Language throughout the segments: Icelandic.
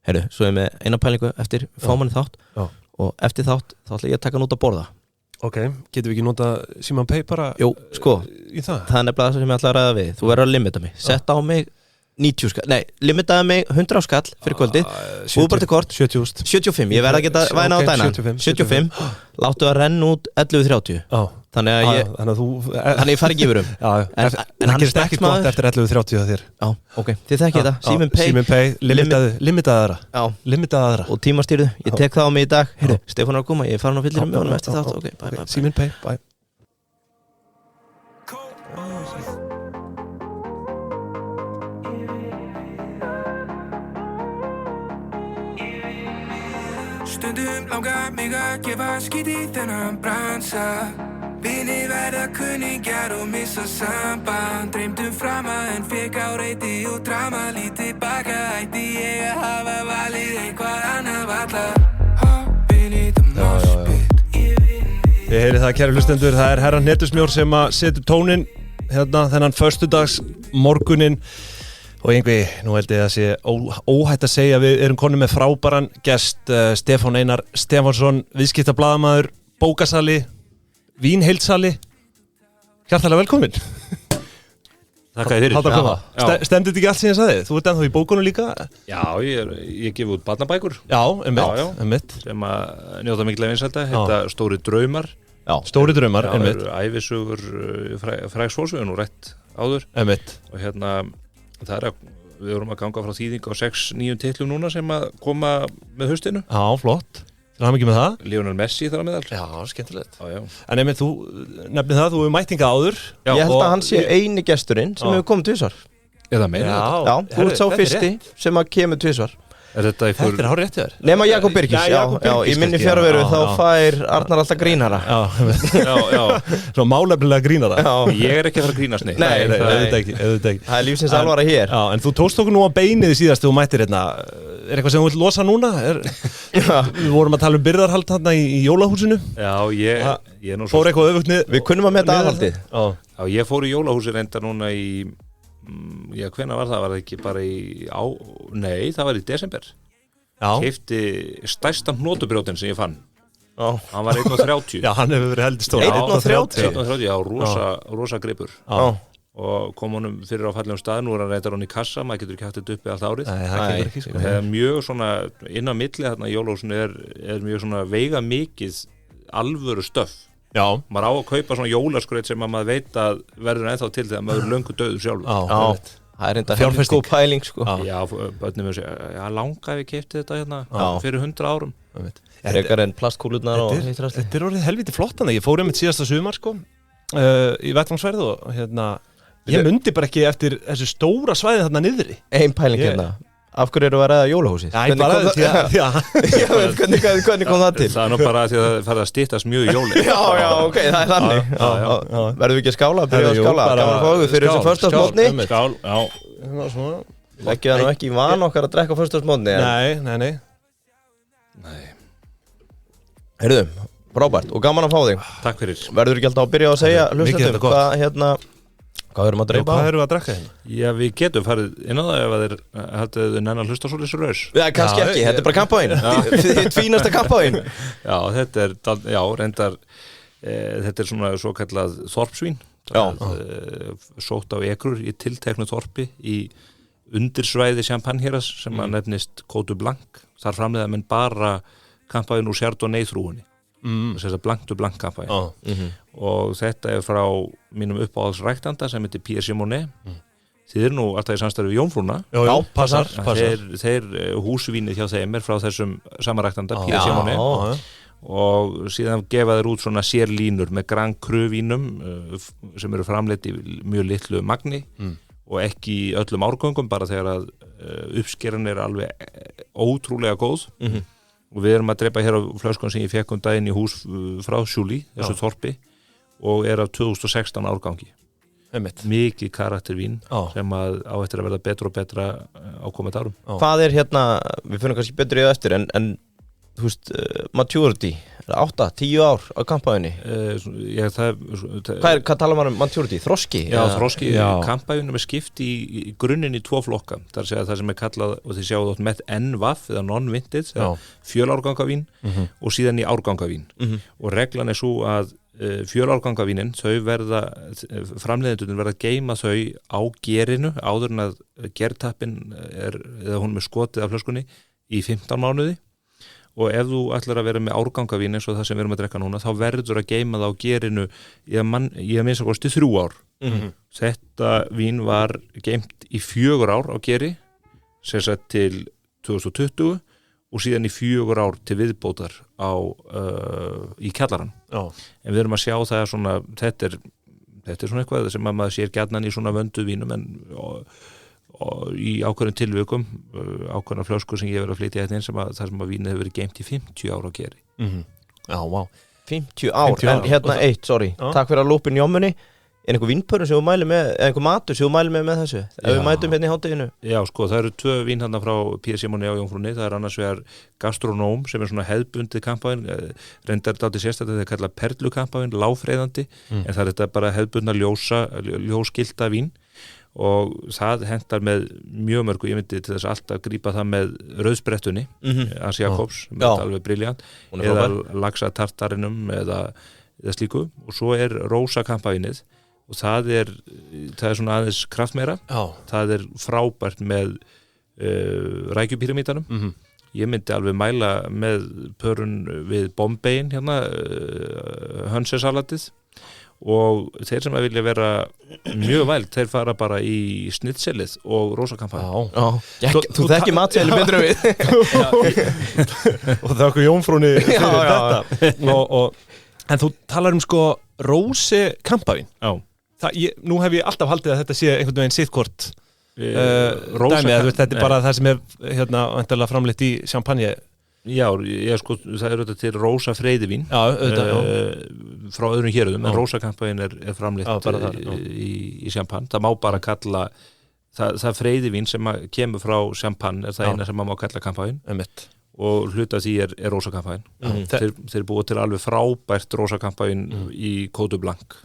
Heyrðu, svo með eina pælingu eftir fámanni þátt og eftir þátt þá ætla ég að taka hann út að borða. Ok, getum við ekki nota Síman Pay bara Jú, sko, í það? það er nefnilega það sem ég ætla að ræða við. Þú verður að limita mig, setta á mig 90 skall, nei, limitaði mig 100 skall fyrir kvöldið, búið kort 75, ég verði að geta væna á dæna 75, láttu að renna út 11.30 þannig að ég fari ekki yfir en hann gerist ekki gott eftir 11.30 á þér. Já, ok, þið þekkið þetta, Síman Pay limitaðara og tímastýrðu, ég tek það á mig í dag. Heyrðu, Stefán er að koma, ég fara hann á fyllir með honum eftir þátt. Ok, bye. Síman Pay, bye. Stundum langar mig að gefa skít í þennan bransa. Vinir verða kunningjar og missa samband. Dreymdum frama en fekk á reiti og drama. Lítið baka ætti ég að hafa valið eitthvað annað valla. Hoppin í the moshpit. Þið heyrið það, kæru hlustendur, það er herra Hnetusmjór sem að setur tónin hérna þennan föstudags morgunin. Og Yngvi, nú held ég að sé óhætt að segja að við erum konum með frábæran gest, Stefán Einar Stefánsson, viðskiptablaðamaður, bókasali, vínheildsali. Hjartalega velkomin. Þakka þér fyrir. Stemdi þetta ekki allt sem ég sagði? Þú ert ennþá í bókunum líka? Já, ég gef út barnabækur. Já, einmitt. Sem að njóta mikilvæg vinsælda, heita Stóri draumar. Já, Stóri draumar, einmitt. Það eru ævisögur frægs fólks, við erum nú rætt áður. Einmitt. Og það við vorum að ganga frá þýðing á 6-9 titlum núna sem að koma með haustinu. Já, flott. Það er mikið með það. Lionel Messi þar að meðal. Já, skemmtilegt. Já. En einmitt, þú nefnir það, þú hefur mætinga áður. Já, ég held að hann sé eini gesturinn sem hefur komið tvisvar. Eða meira þetta? Já, þú ert sá fyrsti sem að kemur tvisvar. Þetta er hár rétt þér. Nema Jakob Birgis, já, í minni fjarveru þá fær Arnar alltaf grínara. Já. Svo málefnilega grínara. Ég er ekki að fara að grínast neitt. Nei, auðvitað ekki. Það er lífsins alvara hér. Já, en þú tókst okkur nú á beinið í síðast þegar þú mættir hérna. Er eitthvað sem þú vilt losa núna? Við vorum að tala um birgðarhald hérna í jólahúsinu. Já, ég nú fór eitthvað öfugt niður. Við kunnum að meta aðhaldið. Já, ég fór í jólahúsi reyndar núna í hvenær var það? Var það ekki bara nei, það var í desember. Keypti stærsta hnotubrjótin sem ég fann. Hann var 1.30. Já, hann hefur verið heldur stór. 1.30? Já, rosa gripur. Og kom honum fyrir á fallegum stað, nú er hann reyndar hann í kassa, maður getur ekki haft þetta uppi allt árið. Nei, það getur ekki, sko. Það er mjög svona, inn á milli þarna í jólahúsinu er mjög svona veiga mikið alvöru stöff. Já. Maður á að kaupa svona jólaskraut sem að maður veit að verður ennþá til þegar maður er löngu döður sjálfur. Já, það er enda fjárfesting góð pæling, sko. Já, börnum við segja, langa ef við keypti þetta hérna fyrir 100 árum. Frekar en plastkúlurnar og heitrasli. Þetta er orðið helviti flott hann. Ég fór einmitt síðasta sumar, sko, í vettvangsferð og hérna, ég mundi bara ekki eftir þessu stóra svæði þarna niðri. Ein pæling hérna. Af hverju eru að ræða jólahúsið? Hvernig kom það til? Það er nú bara að það farið að styttast mjög í jólin. Já, ok, það er þannig. Verðum við ekki að skála? Byrja að skála? Gaman að fá auðvitað fyrir þessu föstudagsmótni. Skál, já. Leggja það nú ekki í van okkar að drekka föstudagsmótni. Nei. Heyrðu, frábært og gaman að fá þig. Takk fyrir. Verður ekki alltaf að byrja að segja hlustendum hvað erum að dreipa á? Hvað erum við að drekka hérna? Já, við getum farið inn á það ef þeir haldið nennan að hlusta svolítið svo raus. Já, kannski ekki, þetta er bara kampáin. Þitt fínasta kampáin. Já, þetta er, reyndar, þetta er svona svo kallað þorpsvín. Sótt á ekrur í tilteknu þorpi í undirsvæði Champagne-héraðs sem að nefnist Côte Blanc. Þar framleiða menn bara kampáin úr Chardonnay-þrúgunni. Þess að blank kampæn og þetta er frá mínum uppáhaldsræktanda sem heitir Pierre Simonet. Þið eru nú alltaf í samstarfi við Jómfrúna. Já, passar. Þeir húsvínið hjá þeim er frá þessum samaræktanda Pierre Simonet og síðan gefa þeir út svona sérlínur með Grand Cru vínum sem eru framleidd í mjög litlu magni og ekki í öllum árgöngum, bara þegar að uppskeran er alveg ótrúlega góð. Og við erum að dreipa hér á flöskun sem ég fekk daginn í hús frá Sjúli, þessu þorpi, og er af 2016 árgangi. Mikið karaktervín sem á eftir að verða betra og betra á komandi árum. Hvað er hérna, við finnum kannski betur í það eftir, en þú veist, maturity, 8-10 ár á kampaðinni Hvað tala maður maturity? Þroski? Já, þroski kampaðinu með skipt í grunninn í 2 flokka það er að segja það sem kallað og þið sjáu þótt með NVAF eða non-vintage fjölárgangavín og síðan í árgangavín og reglan svo að fjölárgangavínin þau framleiðendurnir verða að geyma þau á gerinu áður en að gertappin eða hún með skotið af flöskunni í 15 mánuði og ef þú ætlar að vera með árgangavín eins og það sem við erum að drekka núna þá verður að geyma það á gerinu í að minnsta kosti 3 ár þetta vín var geymt í 4 ár á geri sem sagt til 2020 og síðan í 4 ár til viðbótar í kjallarann en við erum að sjá það svona þetta er svona eitthvað sem að maður sér gjarnan í svona vöndu vínum en og í ákveðnum tilvikum ákveðna flöskur sem ég verið að flytja hérna inn þar sem að vínið hefur verið geymt í 50 ár á geri Já, vá 50 ár, en hérna takk fyrir að lúpin jómunni Er einhver vínpörun sem þú mælir með eða einhver matur sem þú mælir með þessu ef við mætum hérna í hádeginu? Já, sko, það eru 2 vín hérna frá P. Simoni á Jómfrúnni það er annars vegar Gastronóm sem er svona hefðbundið kampavín reyndar dálítið sérstætt þetta er kallað perlukampavín, lágfreiðandi en það er þetta bara hefðbundna ljósgilta vín og það hentar með mjög mörgu ég myndi til þess alltaf grípa það með rauðsprettunni Hans Jakobs með þetta alveg briljant eða laxatartarinum eða slíku og svo er rósa kampavínið og það er svona aðeins kraftmeira það er frábært með rækjupyramítanum ég myndi alveg mæla með pörun við Bombeyin hérna hönsesalatið og þeir sem að vilja vera mjög væld, þeir fara bara í snitselið og rósakampavín Þú þekkir matseðli betur en við og það okkur Jómfrúnni fyrir þetta en þú talar sko rósi kampavín nú hef ég alltaf haldið að þetta sé einhvern veginn siðkort dæmi þetta er bara það sem er hérna framleitt í champagne Já, sko, það er auðvitað til rósa freyðivín frá öðrum héröðum en rósakampavín er framleitt í champagne það má bara kalla það freyðivín sem kemur frá champagne er það eina sem maður má kalla kampavín og hluta því er rósakampavín þeir búið til alveg frábært rósakampavín í Côte Blanc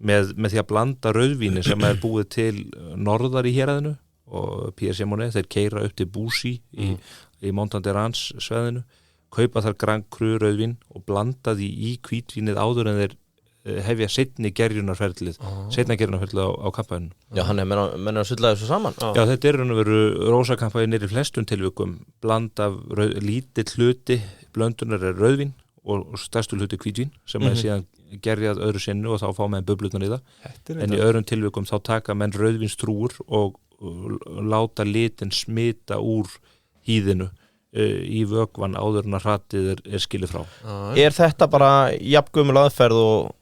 með því að blanda rauðvíni sem er búið til norðar í héraðinu og P. Simoni þeir keyra upp til Boussy í Montanderans sveðinu kaupa þar Grand Cru rauðvín og blanda því í hvítvínið áður en þeir hefja seinna gerjunarferðlið á kampavínu Já, hann er menn að sulla þessu saman Já, þetta er raun og veru rósakampavín í flestum tilvikum blanda af lítill hluti blöndunar er rauðvín og stærstu hluti hvítvín sem er síðan gerjað öðru sinnu og þá fá menn bublurnar í það en í öðrum tilvikum þá taka menn rauðvínstrúur og láta litin smita úr hýðinu í vökvan áður en að hratið er skilið frá Er þetta bara jafngömmul aðferð og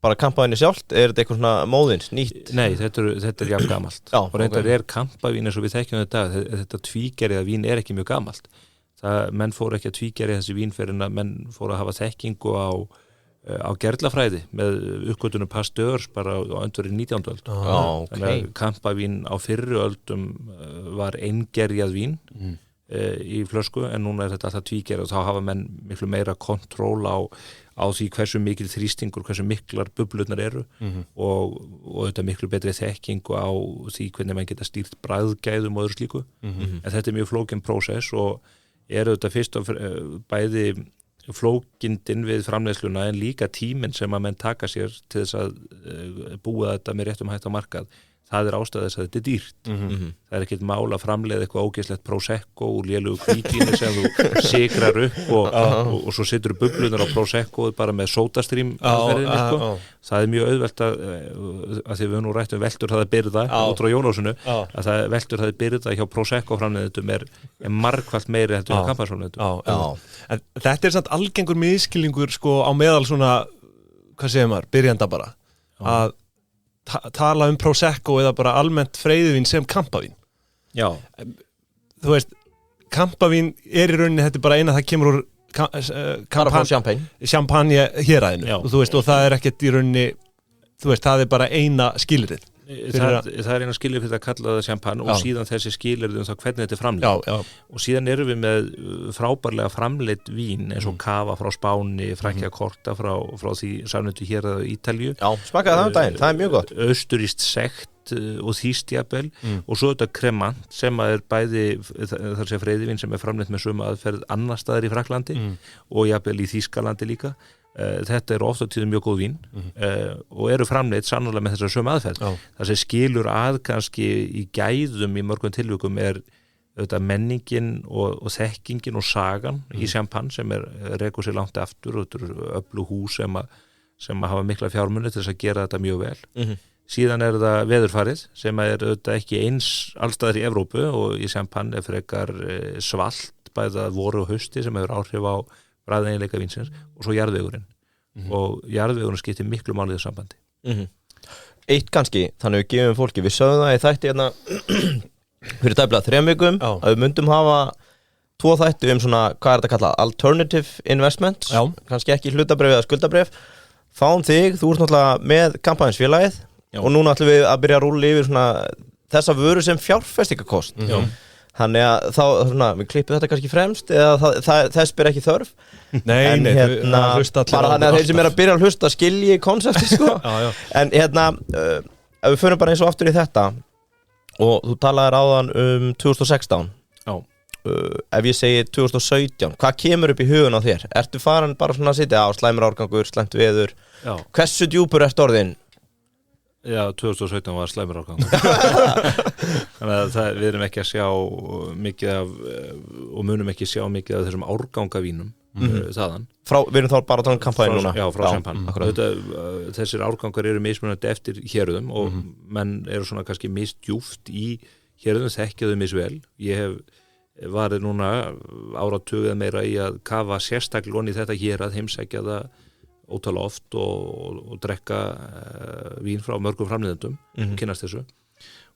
bara kampavíni sjálft? Er þetta eitthvað svona móðins, nýtt? Nei, þetta er jafn gamalt og reyndar er kampavín eins og við þekkjum þetta tvígerjaða vín er ekki mjög gamalt menn fóru ekki að tvígerja þessi vín fyrir en að menn fóru að hafa þekkingu á gerlafræði með uppgötunum Pasteurs bara á öndverið 19. öld þannig að kampavín á fyrri öldum var eingerjað vín í flösku en núna er þetta alltaf tvígerjað og þá hafa menn miklu meira kontról á því hversu mikil þrýstingur, hversu miklar bublurnar eru og þetta miklu betri þekkingu á því hvernig menn geta stýrt bragðgæðum og öðru slíku en þetta er mjög flókin prósess og er þetta fyrst og bæði flókindin við framleiðsluna en líka tíminn sem að menn taka sér til þess að búa þetta með réttum hætti á markað það er ástæða þess að þetta er dýrt það er ekkert mál að framleiða eitthvað ógeðslegt prosecco úr lélugu hvítvíni sem þú sigrar upp og svo setur bublunar á prosecco bara með sódastrím aðferðinni það er mjög auðvelt að því við nú rættum veltur það að byrða út frá Jónásunu að það veltur það að byrða hjá prosecco framleiðendum er margfalt meiri heldur hjá kampavínsframleiðendum Þetta er samt algengur miskilningur sko á meðal svona hvað segir maður, byrjanda bara að tala prosecco eða bara almennt freyðivín sem kampavín Já Þú veist, kampavín er í rauninni þetta er bara eina það kemur úr champagne héraðinu og þú veist, og það er ekkert í rauninni þú veist, það er bara eina skilrið Það eina skilur fyrir að kalla það champagne og síðan þessi skilur það hvernig þetta framleitt og síðan erum við með frábærlega framleitt vín eins og Cava frá Spáni, Francia-Corta frá því samnefndu hér að Ítalíu. Já, smakkaði það daginn, það er mjög gott. Austurískt sekt og þýst jafnvel og svo þetta Cremant sem er bæði þar sé freyðivin sem er framleitt með sömu aðferð annar staðar í Fraklandi og jafnvel í Þýskalandi líka. Þetta eru oft á tíðum mjög góð vín og eru framleitt sannarlega með þessar sömu aðferð. Það sem skilur að kannski í gæðum í mörgum tilvikum er menningin og þekkingin og sagan í champagne sem rekur sér langt aftur og þetta eru öflug hús sem hafa mikla fjármuni til þess að gera þetta mjög vel. Síðan er það veðurfarið sem er auðvitað ekki eins allstaðar í Evrópu og í champagne er frekar svalt bæða voru og hausti sem hefur áhrif á bragðeiginleika vínsins og svo jarðvegurinn og jarðvegurinn skiptir miklu máli í þessu sambandi. Eitt kannski, þannig við gefum fólki, við sögum það í þætti hérna fyrir tæplega 3 vikum að við myndum hafa 2 þætti svona, hvað er þetta kallað, alternative investments, kannski ekki hlutabréf eða skuldabréf. Fáum þig, þú ert náttúrulega með kampænsfélagið og núna ætlum við að byrja að rúlla yfir svona þessa vöru sem fjárfestingakost. Þannig að þá svona, við klippum þetta kannski fremst eða þess ber ekki þörf. Nei, bara þannig að þeir sem að byrja að hlusta skilji konsepti sko. En ef við förum bara eins og aftur í þetta og þú talaðir áðan 2016. Ef ég segi 2017, hvað kemur upp í hugun á þér? Ertu farin bara svona að sitja á slæmur árgangur, slæmt veður? Hversu djúpur ertu orðin? Já, 2017 var slæmur árgangur. Þannig að við erum ekki að sjá mikið af og munum ekki sjá mikið af þessum árgangavínum þaðan. Við erum þá bara að tala um kampæn núna? Já, frá champagne. Þessir árgangar eru mismunandi eftir hérðum og menn eru svona kannski misdjúft í hérðum, þekkja þau misvel. Ég hef varið núna áratug eða meira í að kafa sérstaklega í þetta hér að heimsækja það ótala oft og drekka vín frá mörgum framleiðendum og kynnast þessu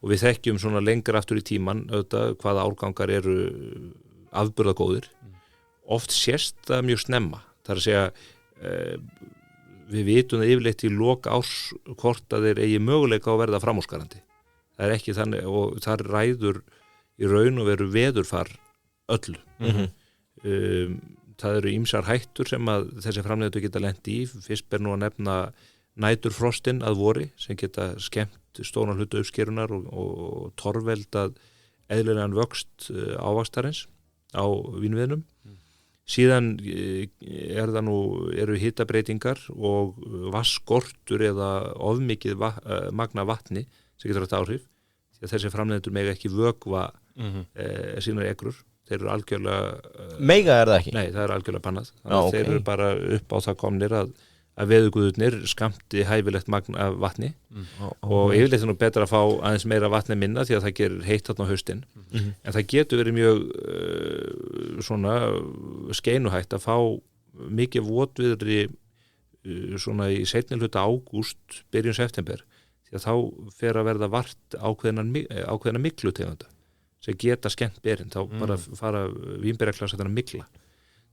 og við þekkjum svona lengra aftur í tíman auðvitað hvaða árgangar eru afburðagóðir oft sést það mjög snemma það er að segja við vitum það yfirleitt í lok árs hvort að þeir eigi möguleika að verða framúrskarandi það er ekki þannig og þar ræður í raun og veru veðurfar öllu það eru ýmsar hættur sem að þessi framleiðendur geta lent í fyrst ber nú að nefna næturfrostin að vori sem geta skemmt stóran hluta uppskerunar og torveldað eðlilegan vöxt ávaxtarins á vínviðnum síðan eru hitabreytingar og vatnsskortur eða ofmikið magna vatni sem getur haft áhrif því að þessi framleiðendur mega ekki vökva sínar ekrur þeir eru algjörlega mega er það ekki? Nei, það er algjörlega bannað þannig að þeir eru bara upp á það komnir að veðurguðurnir skamti hæfilegt magn af vatni og yfirleitt er nú betra að fá aðeins meira vatni minna því að það gerir heitt þarna á haustin en það getur verið mjög svona skeinuhætt að fá mikið votviðri svona í seinni hluta ágúst byrjun september því að þá fer að verða vart ákveðna miklutegunda sem geta skemmt berin þá bara fara vínberjaklassarnar mikla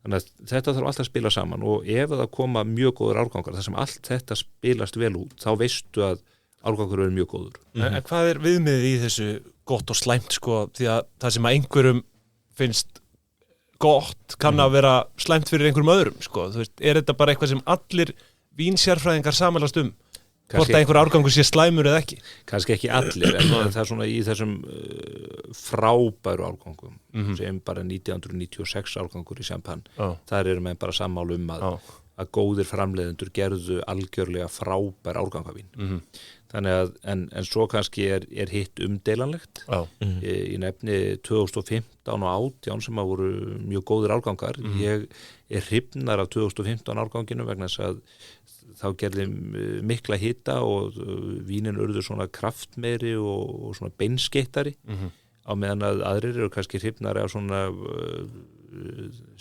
þannig að þetta þarf alltaf að spila saman og ef það koma mjög góður árgangar þar sem allt þetta spilast vel út þá veistu að árgangur eru mjög góður En hvað er viðmiðið í þessu gott og slæmt sko því að það sem að einhverjum finnst gott kann að vera slæmt fyrir einhverjum öðrum sko þú veist, er þetta bara eitthvað sem allir vínsjárfræðingar samanlast hvort að einhver árgangur sé slæmur eða ekki kannski ekki allir en það er svona í þessum frábæru árgangum sem bara 1996 árgangur í champagne þar eru menn bara sammála að góðir framleiðendur gerðu algjörlega frábær árgangavín þannig að en svo kannski er hitt umdeilanlegt í nefni 2015 og 2018 sem að voru mjög góðir árgangar ég er hrifnar af 2015 árganginu vegna þess að þá gerði mikla hita og vínin urðu svona kraftmeiri og svona beinskeittari á meðan að aðrir eru kannski hrifnari af svona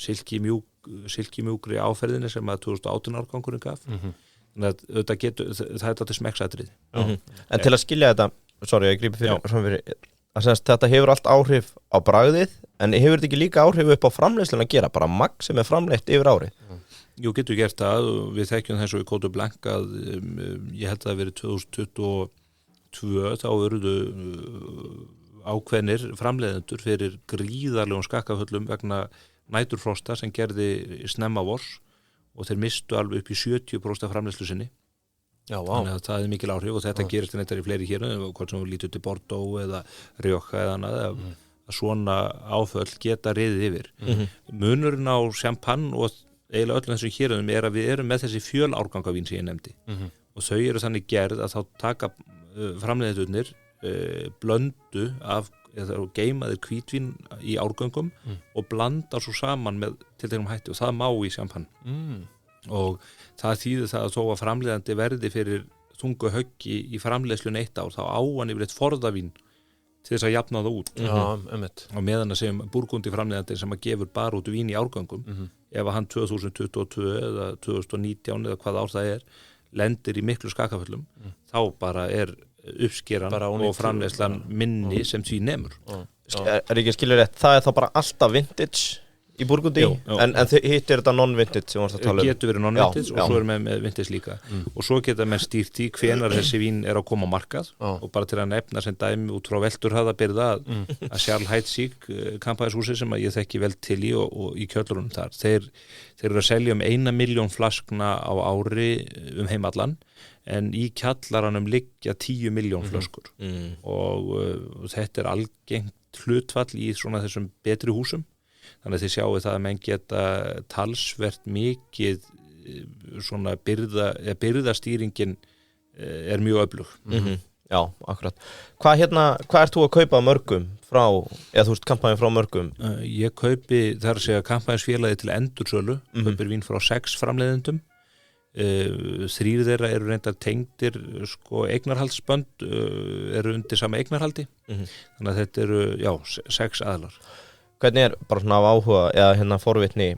silkimjúkri áferðinni sem að 2018 árgangurinn gaf þannig að það er þetta smekksatrið En til að skilja þetta, sorry ég grípi fyrir þetta hefur allt áhrif á bragðið en hefur þetta ekki líka áhrif upp á framleiðsluna að gera bara magn sem er framleitt yfir árið Jú, getur gert það og við þekkjum þessu í Côte Blanc að ég held að það hafi verið 2002 þá urðu ákveðnir framleiðendur fyrir gríðarlegum skakkaföllum vegna næturfrosta sem gerði snemma vors og þeir mistu alveg upp í 70% af framleiðslu sinni. Já, þannig að það mikil áhrif og þetta gerist þetta í fleiri héruðum, hvort sem við lítum til Bordeaux eða Rioja eða annað að svona áföll geta riðið yfir. Munurinn á champagne og eiginlega öllum þessum héruðum að við erum með þessi fjölárgangavín sem ég nefndi og þau eru þannig gerð að þá taka framleiðendurnir blöndu af eða geymaðir hvítvín í árgöngum og blanda svo saman með tilteknum hætti og það má í champagne og það þýðir það að þó að framleiðandi verði fyrir þungu höggi í framleiðslun 1 ár þá á hann yfirleitt forðavín til þess að jafna það út og meðan að segjum Burgundi framleiðandi sem að gefur bara út vín í árgöngum ef að hann 2022 eða 2019 eða hvað ár það lendir í miklu skakaföllum þá bara uppskeran og framleiðslan minni sem því nemur. Ekki skilur rétt, það þá bara alltaf vintage í Burgundi, en hitt þetta non-vintage sem varst að tala getur verið non-vintage og svo með vintage líka og svo geta menn stýrt í hvenar þessi vín að koma á markað og bara til að nefna sem dæmi út frá Velturhöfðabyrða að Charles Heidsieck kampaðishúsi sem að ég þekki vel til í og í kjöllurunum þar þeir eru að selja 1 milljón flaskna á ári heimallan en í kjallaranum liggja 10 milljón flöskur og þetta algengt hlutfall í svona þessum betri húsum þannig að þið sjáu það að menn geta talsvert mikið svona byrðastýringin mjög öflug. Já, akkurat. Hvað ert þú að kaupa mörgum frá, eða þú veist kampænin frá mörgum? Ég kaupi, það að segja kampæninsfélagi til endursölu, kaupir vín frá 6 framleiðendum 3 þeirra eru reyndar tengdir eignarhaldsbönd eru undir sama eignarhaldi þannig að þetta eru 6 aðlar. Hvernig bara svona af áhuga eða forvitni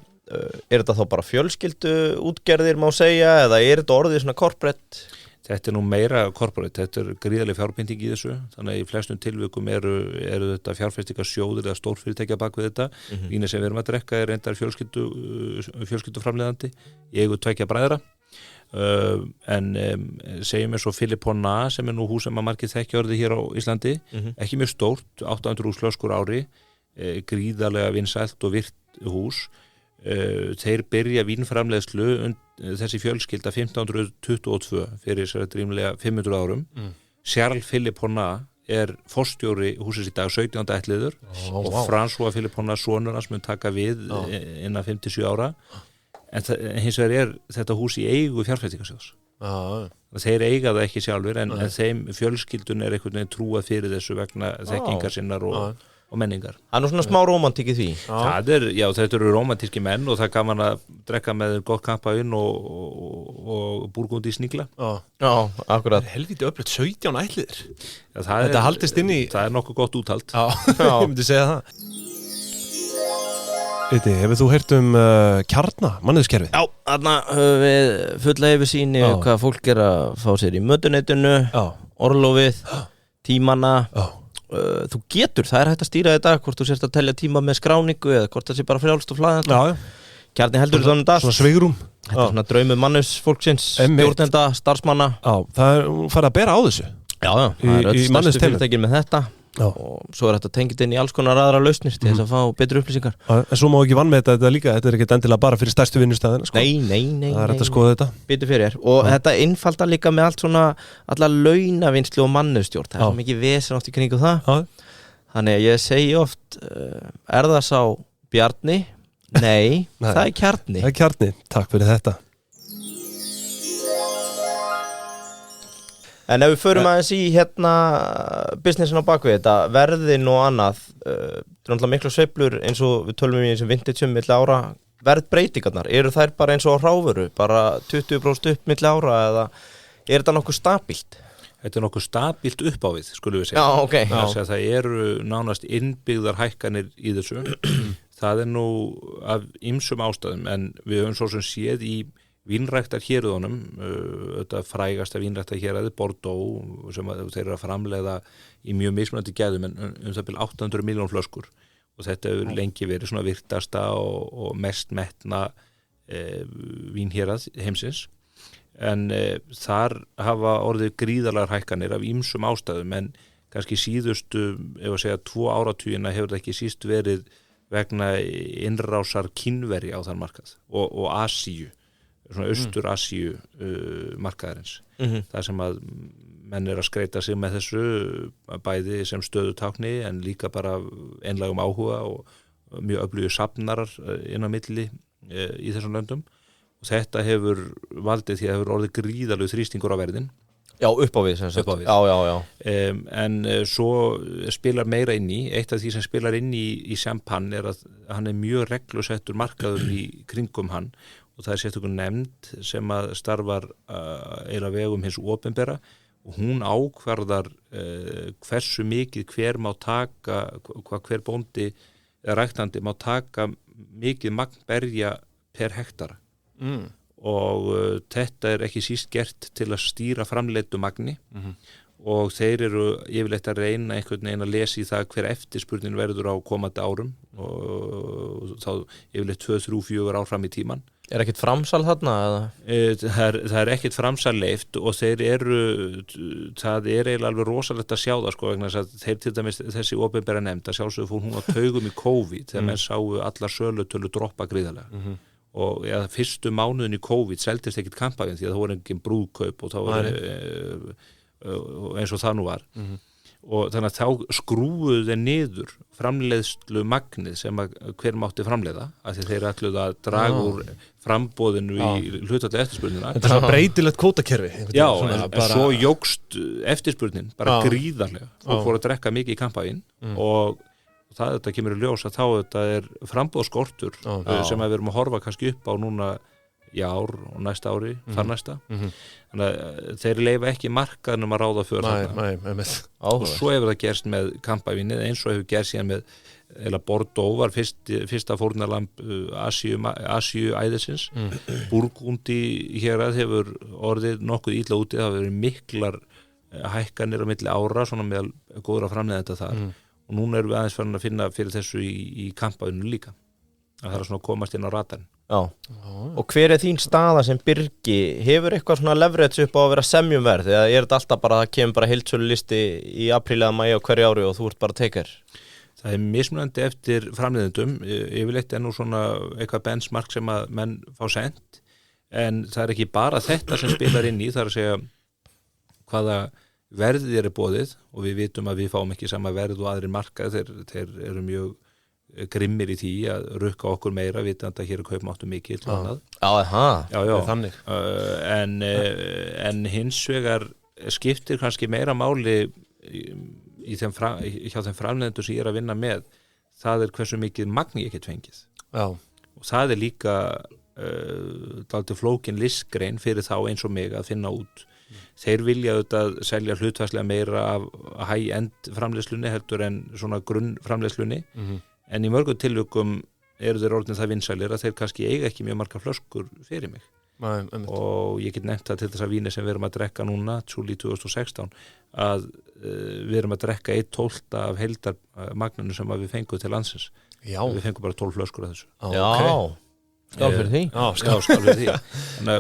þetta þá bara fjölskyldu útgerðir má segja eða þetta orðið svona corporate? Þetta nú meira corporate, þetta gríðarleg fjárbinding í þessu þannig að í flestum tilvikum eru þetta fjárfestingarsjóðir eða stórfyrirtækja bak við þetta víni sem við erum að drekka reyndar fjölskylduframleiðandi í eigu 2 bræðra en segjum eins og Philip Honna sem nú hús sem að margir þekkja orðið hér á Íslandi ekki mjög stórt, 800 flöskur ári gríðarlega vinsælt og virt hús þeir byrja vínframleiðslu þessi fjölskylda 1522 fyrir sér rýmlega 500 árum Charles Philip Honna forstjóri húsins í dag 17. ættliður og François Philip Honna sonur hans mun taka við innan 57 ára en hins vegar þetta hús í eigu fjárfestingarsjóðs þeir eiga það ekki sjálfur en þeim fjölskyldun einhvern veginn trúað fyrir þessu vegna þekkingar sinnar og menningar. Það nú svona smá rómantík í því. Þetta eru rómantíski menn og það kann man að drekka með gott kampavín og Burgundi snigla. Já, akkurat. Helviti öflugt 17 ættliðir. Þetta haldist inn í. Það nokkuð gott úthald. Ég myndi segja það. Viti, hefur þú heyrt kjarna, mannauðskerfið? Já, þarna við fulla yfirsýn hvað fólk að fá sér í mötuneytinu, orlofið, tímana. Þú getur, það hægt að stýra þetta hvort þú sérst að telja tíma með skráningu eða hvort það sé bara frjálst og flæðandi Kjarni heldur þannig dag svona sveigrum þetta er svona draumur mannusfólksins stjórnenda, starfsmanna það farið að bera á þessu það er öll stærstu fyrirtækin með þetta og svo þetta tengið inn í alls konar aðra lausnir til þess að fá betri upplýsingar en svo má ekki vann með þetta líka, þetta ekki endilega bara fyrir stærstu vinnustæðina Nei, það er hægt að skoða þetta betur fyrir og þetta innfaldar líka með allt svona alla launavinnslu og mannustjórn það er svo mikið vesen oft í kringu það þannig að ég segi oft það sá Bjarni? Nei, það er Kjarni Það er Kjarni, takk fyrir þetta En ef við förum aðeins í businessin á bakvið þetta, verðin og annað, það er náttúrulega miklu sveiflur eins og við tölum í þessum vintage milli ára, verðbreytingarnar, eru þær bara eins og á hrávöru, bara 20% upp milli ára eða þetta nokkuð stabílt? Þetta nokkuð stabílt upp á við, skulum við segja. Já, ok. Það eru nánast innbyggðar hækkanir í þessu, það nú af ýmsum ástæðum en við höfum svo sem séð í vínræktar héruðunum, þetta frægasta vínræktar héruði, Bordeaux, sem þeir eru að framleiða í mjög mismunandi gæðum en það byrja 800 milljón flöskur og þetta hefur lengi verið svona virtasta og mest metna vínhérað heimsins. en þar hafa orðið gríðarlegar hækkanir af ýmsum ástæðum en kannski síðustu, ef að segja 2 áratugina hefur það ekki síst verið vegna innrásar Kínverja á þann markað og Asíu, svona Austur-Asíu markaðarins. Það sem að menn að skreita sig með þessu bæði sem stöðutákni en líka bara einlægum áhuga og mjög öflugur safnarar inn á milli í þessum löndum og þetta hefur valdið því að hefur orðið gríðarlegur þrýstingur á verðin. Já, upp á við sem sagt. Já. En svo spilar meira inn í, eitt af því sem spilar inn í Champagne er að hann er mjög reglusettur markaður í kringum hann og það er sérstaklega nefnd sem að starfar eiginlega vegum hins opinbera og hún ákvarðar hversu mikið hver má taka, hvað hver bóndi eða ræktandi má taka mikið magnberja per hektara. Og þetta er ekki síst gert til að stýra framleiddu magni og þeir eru yfirleitt að reyna einhvern veginn að lesa í það hver eftirspurnin verður á komandi árum og þá yfirleitt 2, 3, 4 ár fram í tíman. Er ekkert framsal þarna? Það er ekkert framsal leyft og það er eiginlega alveg rosalegt að sjá það vegna þess að þeir til dæmis þessi opinbera nefnd að sjálfsögðu fór hún á taugum í COVID þegar menn sáu allar sölutölu droppa gríðarlega. Og fyrstu mánuðin í COVID seldist ekkert kampavinn því að það voru engin brúðkaup og þá var eins og það nú var og þannig að þá skrúuðu þeir niður framleiðslu magnið sem að hver mátti framleiða af því þeir ætluðu að draga úr framboðinu í hlutfalli eftirspurnina. Þetta er svona breytilegt kvótakerfi. Já, en svo jókst eftirspurnin bara gríðarlega og fór að drekka mikið í kampavinn og þetta kemur í ljós að þá þetta er framboðsskortur sem við erum að horfa kannski upp á núna í ár og næsta ári, þar næsta. Þannig að þeir leyfa ekki markaðnum að ráða för þarna. Og svo hefur það gerst með kampavínnið eins og hefur gerst síðan með Bordeaux var fyrsta fórnarlamb Asíu æðisins. Burgundi hér að hefur orðið nokkuð illa úti, það hefur verið miklar hækkanir á milli ára svona með góðra framleiðenda þar. Og núna erum við aðeins farin að finna fyrir þessu í kampavínu líka. Það er svona að komast inn á radarinn. Já. Og hver er þín staða sem byrgi? Hefur eitthvað svona leverage upp á að vera semjum verð? Eða er þetta alltaf bara, það kemur bara heildsölu listi í apríl eða maí á hverju ári og þú ert bara taker? Það er mismunandi eftir framleiðendum. Yfirleitt er nú svona eitthvað benchmark sem að menn fá sent. En það er ekki bara þetta sem spilar inn í, það er að segja hvaða verðið er boðið og við vitum að við fáum ekki sama verð og aðrir markað, þeir eru mjög grimmir í því að rukka okkur meira vitandi að hér er kaupmáttur mikill og annað. Þannig. En hins vegar skiptir kannski meira máli hjá þeim framleiðendum sem ég er að vinna með, það er hversu mikið magn ég get fengið. Og það er líka dálítið flókin listgrein fyrir þá eins og mig að finna út. Þeir vilja auðvitað selja hlutfallslega meira af high-end framleiðslunni heldur en svona grunn framleiðslunni en í mörgum tilvikum eru þeir orðin það vinsælir að þeir kannski eiga ekki mjög margar flöskur fyrir mig. Og ég get nefnt það til þess að víni sem við erum að drekka núna, Júlí 2016 að við erum að drekka 1/12 af heildarmagninu sem við fengum til landsins. Við fengum bara 12 flöskur af þessu. Skál fyrir því. Skál fyrir því.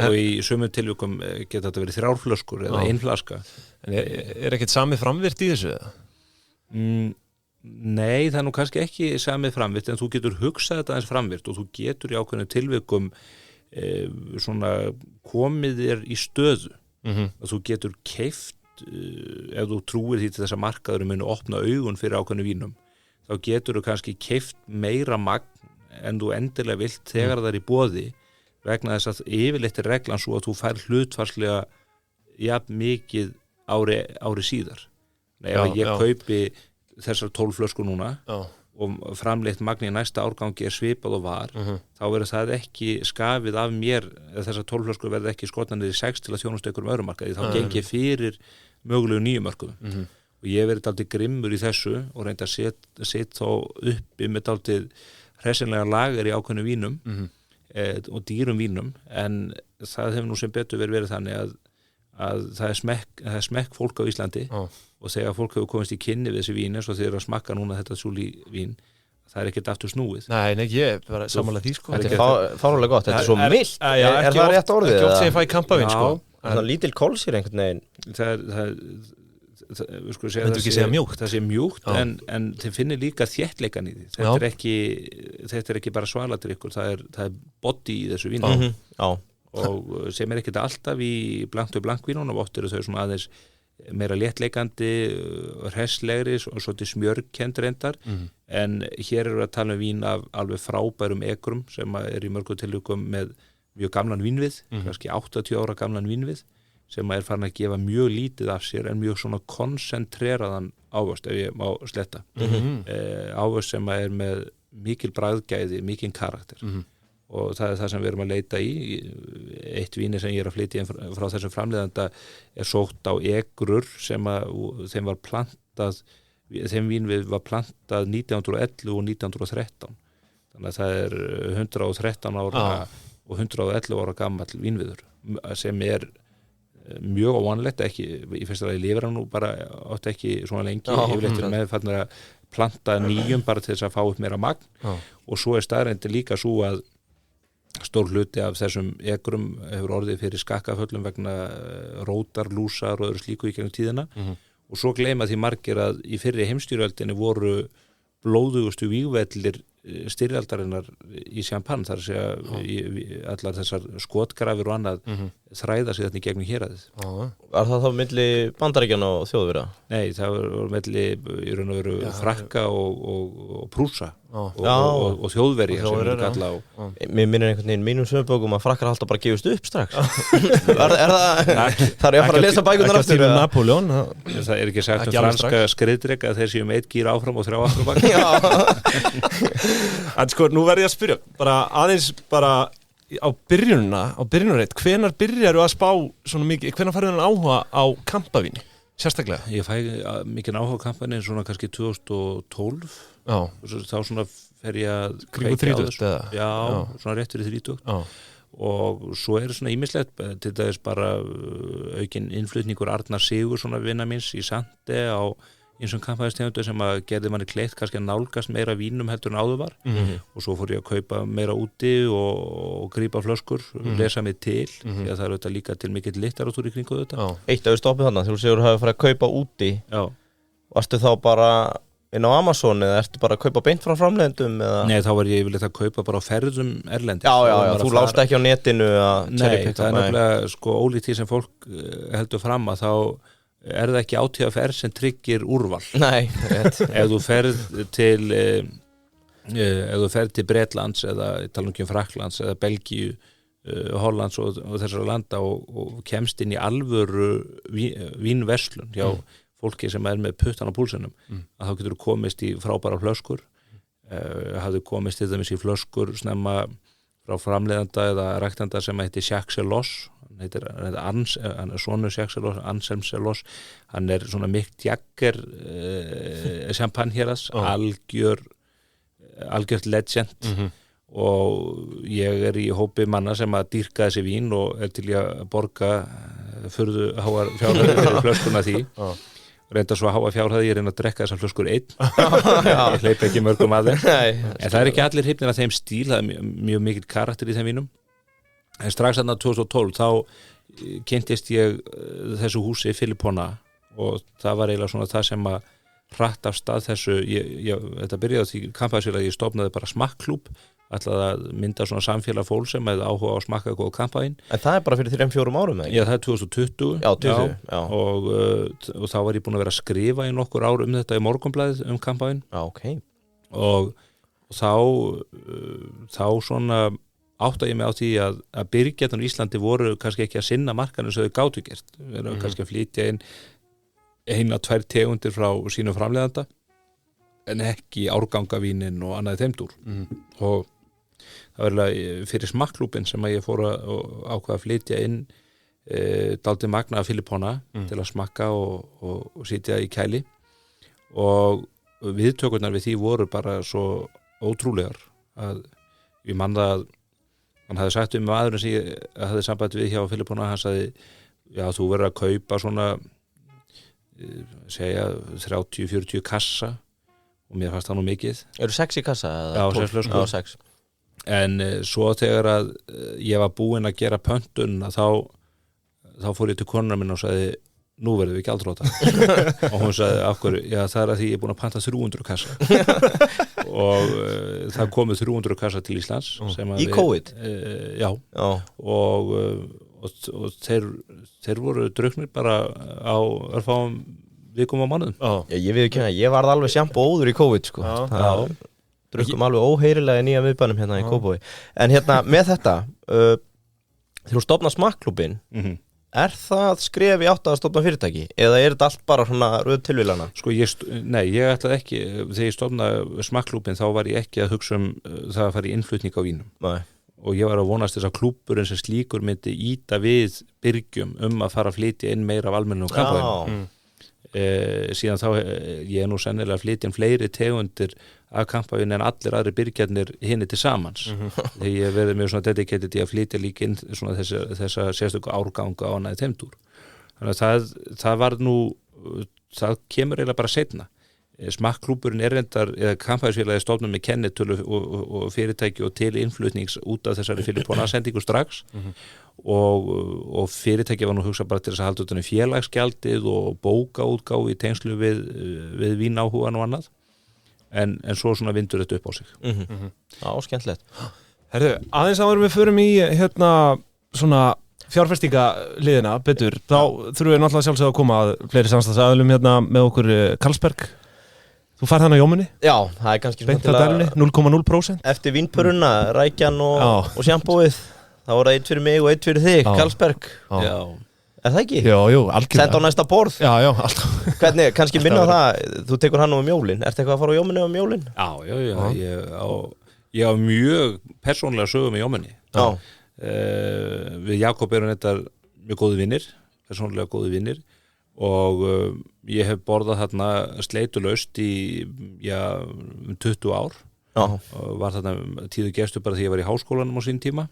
Og í sumum tilvikum geta þetta verið 3 flöskur eða 1 flaska. En er ekkert samið framvirt í þessu? Nei, það er nú kannski ekki samið framvirt en þú getur hugsað þetta aðeins framvirt og þú getur í ákveðnum tilvikum svona komið þér í stöðu og þú getur keypt ef þú trúir því til þess að markaðurinn muni opna augun fyrir ákveðnum vínum þá getur þú kannski keypt meira magn en þú endilega vilt þegar það er í boði vegna þess að yfirleitt er reglan svo að þú fær hlutfarslega jafn mikið ári síðar. Ef ég kaupi þessar 12 flöskur núna og framleitt magn í næsta árgangi er svipað og var, þá verður það ekki skafið af mér, þessar 12 flöskur verður ekki skotnað í 6 til að þjónusta einhverjum öðrum markaði, þá geng ég fyrir mögulegu nýjum mörkuðum. Og ég verið dálítið grimmur í þessu og reyndi að setja þá uppi með dálítið hressinlega lager í ákveðnu vínum og dýrum vínum en það hefur nú sem betur verið þannig að það er smekk fólk á Íslandi og þegar fólk hefur komist í kynni við þessi vín eins og þeir eru að smakka núna þetta Júlí vín það ekkert aftur snúið. Nei, ég er bara sammála því sko. Þetta er fáránlega gott, þetta er svo milt. Er það rétt orðið? Ekki oft sem ég fæ kampavín sko. Það er lítil kólsýra einhvern veginn. Við skulum segja það sé mjúkt en þið finnir líka þéttleikan í því. Þetta er ekki bara svaladrykkur, það er body í þessu víni. Og sem ekkert alltaf í blankvínunum, oft eru þau svona aðeins meira léttleikandi, hresslegri og svolítið smjörkennd reyndar, en hér eru að tala vín af alveg frábærum ekrum sem er í mörgum tilvikum með mjög gamlan vínvið, kannski 80 ára gamlan vínvið, sem er farin að gefa mjög lítið af sér en mjög svona konsentreraðan ávöxt, ef ég má sletta. Ávöxt sem er með mikil bragðgæði, mikil karakter. Og það er það sem við erum að leita í. Eitt víni sem ég er að flytja frá þessum framleiðanda er sótt á ekrur sem þeim vínvið var plantað 1911 og 1913. Þannig að það er 113 ára og 111 ára gamall vínviður sem er mjög óvanlegt, ekki í fyrsta lagi lifir hann nú bara átt ekki svona lengi, yfirleitt með fannir að planta nýjum bara til þess að fá upp meira magn og svo er staðreyndi líka svo að stór hluti af þessum ekrum hefur orðið fyrir skakkaföllum vegna rótar, lúsar og öðru slíku í gegnum tíðina og svo gleyma því margir að í fyrri heimsstyrjöldinni voru blóðugustu vígvellir styrjaldarinnar í Champagne, þar að segja allar þessar skotgrafir og annað þræða sig þetta í gegnum héraðið. Var það þá milli Bandaríkjanna og Þjóðverja? Nei, það var milli í raun og veru Frakka og Prússa og Þjóðverja sem við kalla á. Mér minnir einhvern veginn mínum sögubókum að Frakkar alltaf bara gefist upp strax. Er það þarf ég að fara að lesa bækurnar aftur? Ekki Napoleon. Það er ekki sagt franska skriðdrykk að þeir séu 1 gír áfram og 3 aftur bak. En sko, nú verð ég að spyrja bara aðeins bara á byrjunarreit, hvenær byrjar að spá svona mikið, hvenær farið hann áhuga á kampavíni, sérstaklega? Ég fæ mikið áhuga á kampavíni svona kannski 2012 þá svona fer ég að kringu 30 já, svona rétt fyrir 30 og svo er svona ýmislegt til dæmis bara aukinn innflutningur Arnar Sigur svona vinna minns í Sande á eins og kampavínstegundum sem að gerði manni kleitt kannski að nálgast meira vínum heldur en áður var og svo fór ég að kaupa meira úti og grípa flöskur, lesa mig til því að það er auðvitað líka til mikill litteratúr í kringu þetta. Eitt að við stoppið þarna, þú segur að hafa farið að kaupa úti varstu þá bara inn á Amazon eða ertu bara að kaupa beint frá framleiðendum? Nei, þá var ég yfirleitt að kaupa bara á ferðum erlendis. Já, þú lást ekki á netinu að Nei, það er nefnilega sko ólíkt því sem fólk heldur fram að þá er það ekki átíðaferð sem tryggir úrval. Nei, rétt. Ef þú ferð til Bretlands eða tala um Frakklands eða Belgíu, Hollands og þessara landa og kemst inn í alvöru vínverslun hjá fólki sem er með puttan á púlsinum að þá getur þú komist í frábæra flöskur hafðu komist til dæmis í flöskur snemma frá framleiðanda eða ræktanda sem heitir Jacques Celos hann er sonur Jacques Celos Anselm Celos, hann er svona Mick Jagger Champagne héraðs, algjört legend og ég er í hópi manna sem að dýrka þessi vín og er til að borga furðu háar fjárhæðir fyrir flöskuna því reynda svo að háa fjárhæði, ég reyna að drekka þessar flöskur einn ég hleyp ekki mörgum að þeim en það er ekki allir hrifnir af þeim stíl, það er mjög mikill karakter í þeim vínum en strax þarna 2012 þá kynntist ég þessu húsi Filipona og það var eiginlega svona það sem að hratt af stað þessu þetta byrjaði því kampavínsfélag að ég stofnaði bara smakkklúbb ætlaði að mynda svona samfélag fólk sem hefði áhuga á að smakka góð kampavín. En það er bara fyrir 3-4 árum eða ekki? Já, það er 2020 Já. Og þá var ég búin að vera að skrifa í nokkur ár þetta í Morgunblaðið kampavín okay. og þá svona átta ég mig á því að byrgjarnir í Íslandi voru kannski ekki að sinna markanum sem þau gátu gert. Við erum kannski að flytja inn 1-2 tegundir frá sínum framleiðanda en ekki árgangavínin og annað þeimdúr og það var fyrir smakkklúbbinn sem að ég fór að ákveða að flytja inn dálítið magna af Filipona til að smakka og sitja í kæli og viðtökurnar við því voru bara svo ótrúlegar að ég man það að hann hafði sagt maðurinn sem ég hafði samband við hjá Filipona, hann sagði já þú verður að kaupa svona segja 30-40 kassa og mér fannst það nú mikið. Eru 6 í kassa? Já, 6 flöskur. Já, 6. En svo þegar að ég var búinn að gera pöntun þá fór ég til konuna minna og sagði nú verðum við ekki gjaldþrota og hún sagði af hverju, já það að því ég er búinn að panta 300 kassa og það komið 300 kassa til Íslands í COVID? Já og þeir voru drukknir bara á örfáum vikum á mánuðum. Ég viðurkenna, ég varð alveg sjampóður í COVID sko. Drukkum alveg óheyrilega nýja miðbænum hérna í Kópavogi. En hérna með þetta þegar þú stofnar smakkklúbbinn, er það skref í átt að stofna fyrirtæki eða er þetta allt bara svona röð tilvílana? Sko ég ætlaði ekki, þegar ég stofnaði smakkklúbbinn þá var ég ekki að hugsa það að fara í innflutning á vínum. Nei. Og ég var að vonast þess að klúbburinn sem slíkur myndi íta við byrgjum að fara að flytja inn meira af almennum kampavínu. Síðan þá ég er nú sennilega að flytja inn fleiri tegundir af kampavínu en allir aðri byrgjarnir hinni til samans. Þegar ég verið mjög svona dedicated í að flytja líka inn svona þessa sérstöku árganga á næði þeimtúr. Þannig að það var nú, það kemur eiginlega bara seinna. Smakkklúbburinn er reyndar, eða kampavínsfélagið stofnum með kennitölu og fyrirtæki og til innflutnings út af þessari Filipona-sendingu strax og fyrirtæki var nú hugsað bara til þess að halda utan í félagsgjaldið og bókaútgáfu í tengslu við vínáhugan og annað en svo svona vindur þetta upp á sig. Já, skemmtilegt. Herðu, aðeins áður við förum í hérna svona fjárfestingaliðina betur, þá þurfum við náttúrulega sjálfsögðu að koma að fleiri samstagsaðilum hérna með okkur Carlsberg. Þú færð hann á Jómunni? Já, það er kannski svona til að 0,0%. Eftir vínpöruna, rækjan og sjampóið, þá er það 1 fyrir mig og 1 fyrir þig, Carlsberg. Já. Er það ekki? Jú, algjörlega. Sett á næsta borð. Já, alltaf. Hvernig, kannski minna á það, þú tekur hann um jólin. Ertu eitthvað að fara á Jómunni um jólin? Já. Ég á mjög persónulega sögu með Jómunni. Já. Við Jakob erum þetta mjög góði vinnir, persónulega góði vinnir og ég hef borðað þarna sleitulaust í 20 ár og var þarna tíðu gestur bara því ég var í háskólanum á sín tíma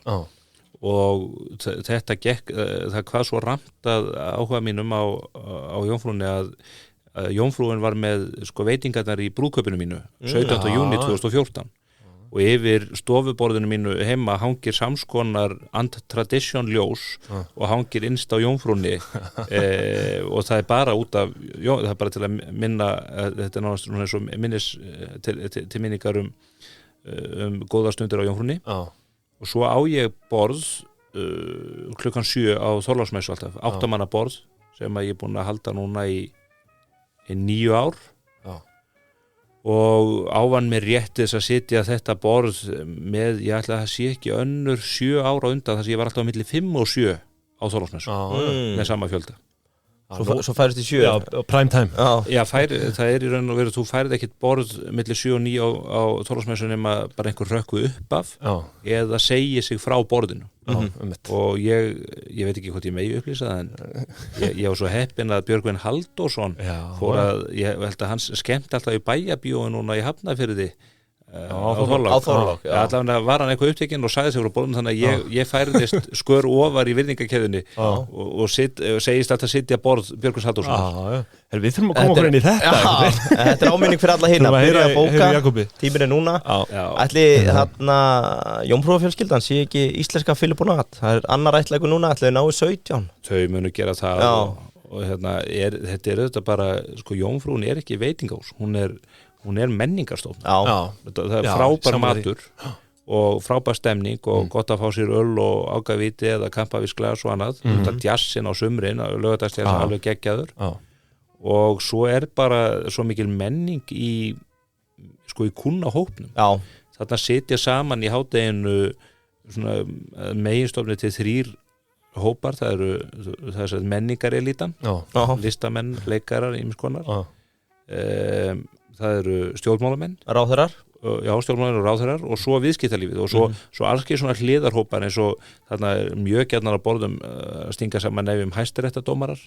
og þetta gekk, það hvað svo ramtað áhuga mínum á jómfrúnni að jómfrúin var með sko veitingarnar í brúðkaupinu mínu 17. júní 2014 og yfir stofuborðinu mínu heima hangir samskonar tradition ljós og hangir innst á jómfrúnni og það er bara út af það er bara til að minna þetta er náttúrulega eins og minnis til minningar góða stundir á jómfrúnni og svo á ég borð klukkan 7 á Þorláksmessu alltaf 8 manna borð sem að ég er búin að halda núna í 9 ár og ávan mér rétt þess að sitja þetta borð með, ég ætla að það sé ekki önnur 7 ára undan þess að ég var alltaf á milli 5 og 7 á Þorláksmessu með sama fjölda. Svo færist í 7? Já, prime time. Já, það er í raun og veru, þú færið ekkert borð milli 7 og 9 á Þorláksmessu nema bara einhver rökku upp af eða segi sig frá borðinu. Og ég veit ekki hvort ég megi upplýsa það en ég var svo heppinn að Björgvin Halldórsson fór að, ég held að hans skemmt alltaf í bæjabíói núna í Hafnarfirði á Þorlák allavega var hann eitthvað upptekinn og sagði sig frá borðinu þannig að ég færðist skör ofar í virðingakeðunni og segist alltaf sitja borð Björgvins Halldórsson. Við þurfum að koma okkur inn í þetta. Þetta er áminning fyrir alla hina að byrja að bóka, tíminn er núna. Ætli þarna jómfrúarfjölskyldan sé ekki íslenska Filipónat, það er annar ættleikur núna, ætli þau náu 17. Þau munu gera það og hérna þetta er auðvitað bara, sko jómfrúin er ekki veitingahús, hún er menningarstofn. Það er frábær matur og frábær stemning og gott að fá sér öl og ágaviti eða kampavínsglas og annað. Þetta djassin á sumrin, laugardagslega er alveg geggjaður og svo er bara svo mikil menning í kunnahópnum. Þarna sitja saman í hádeginu meginstofni til 3 hópar, það er menningarelítan, listamenn, leikarar, ýmiss konar. Það eru stjórnmálamenn, ráðherrar, stjórnmálamenn og ráðherrar og svo viðskiptalífið og svo alls ekki svona hliðarhópar eins og þarna er mjög gjarnar að borðum stinga saman nefjum hæstaréttardómarar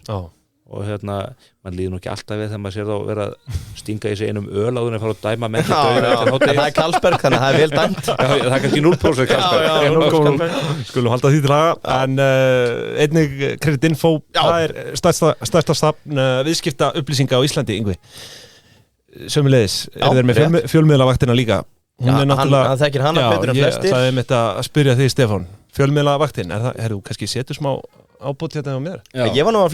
og hérna, mann líður nú ekki alltaf við þegar maður sér þá vera að stinga í sig einum öl áður en fara að dæma menn til dauða eftir hádegi. Það er Carlsberg, þannig að það er vel dæmt. Það er kannski 0% Carlsberg. Skulum halda því til haga, en einnig Creditinfo, það er stærsta stafn viðskipta upplýsinga á Íslandi, Yngvi. sömuleiðis, þeir með fjölmiðlavaktina líka? Hann þekkir hana betur en flestir. Það mitt að spyrja þig, Stefán, fjölmiðlavaktin, þú kannski setur smá ábútt hérna á mér? Ég var nú að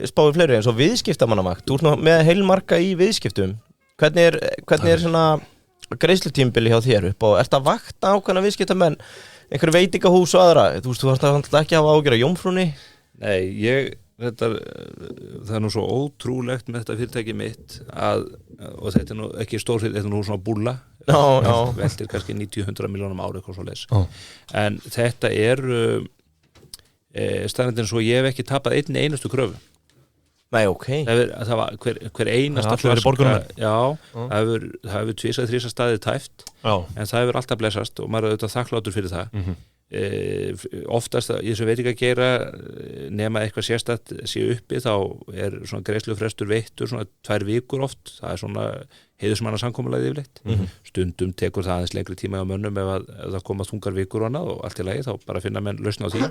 spáði fleiri eins og viðskiptamannamakt. Þú ert nú með heilmarga í viðskiptum. Hvernig er svona greiðslutímabili hjá þér upp og ert að vakta ákveðna viðskiptamenn, einhverju veitingahús og aðra? Þú veist, þú þarft ekki að hafa ágjör á Jómfrúnni? Nei, það er nú svo ótrúlegt með þetta fyrirtæki mitt og þetta er nú ekki stór fyrir, þetta er nú svona búlla veltir kannski 90-100 milljónum ári eitthvað svo leys en þetta er staðreyndin svo ég hef ekki tapað einustu kröfu. Nei, ok. Það var hver einasta flaska það hefur 2-3 staðið tæft en það hefur alltaf blessast og maður er auðvitað þakklátur fyrir það oftast í þessu veitingageira nema eitthvað sérstætt sé uppi þá er svona greiðslufrestur veittur svona 2 vikur oft, það er svona heiðursmanna samkomulagið yfirleitt stundum tekur það aðeins lengri tíma á mönnum ef það koma þungar vikur og annað og allt í lagi þá bara finna menn lausn á því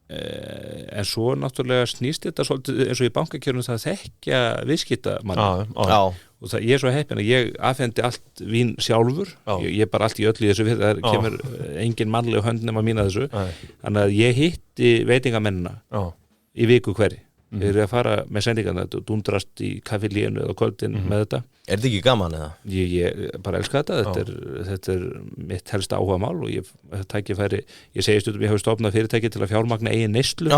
en svo náttúrulega snýst þetta svolítið eins og í bankakjörnum það þekkja viðskiptamann og ég er svo heppinn að ég afhendi allt vín sjálfur ég bara allt í öllu í þessu það kemur engin mannleg hönd nema mín að þessu þannig að ég hitti veitingamennina í viku hverri við erum að fara með sendingarna dundrast í kaffilíinu eða kvöldin með þetta. Er þetta ekki gaman eða? Ég bara elska þetta þetta er mitt helsta áhugamál og ég segi stundum ég hafi stofnað fyrirtæki til að fjármagna eigin neyslu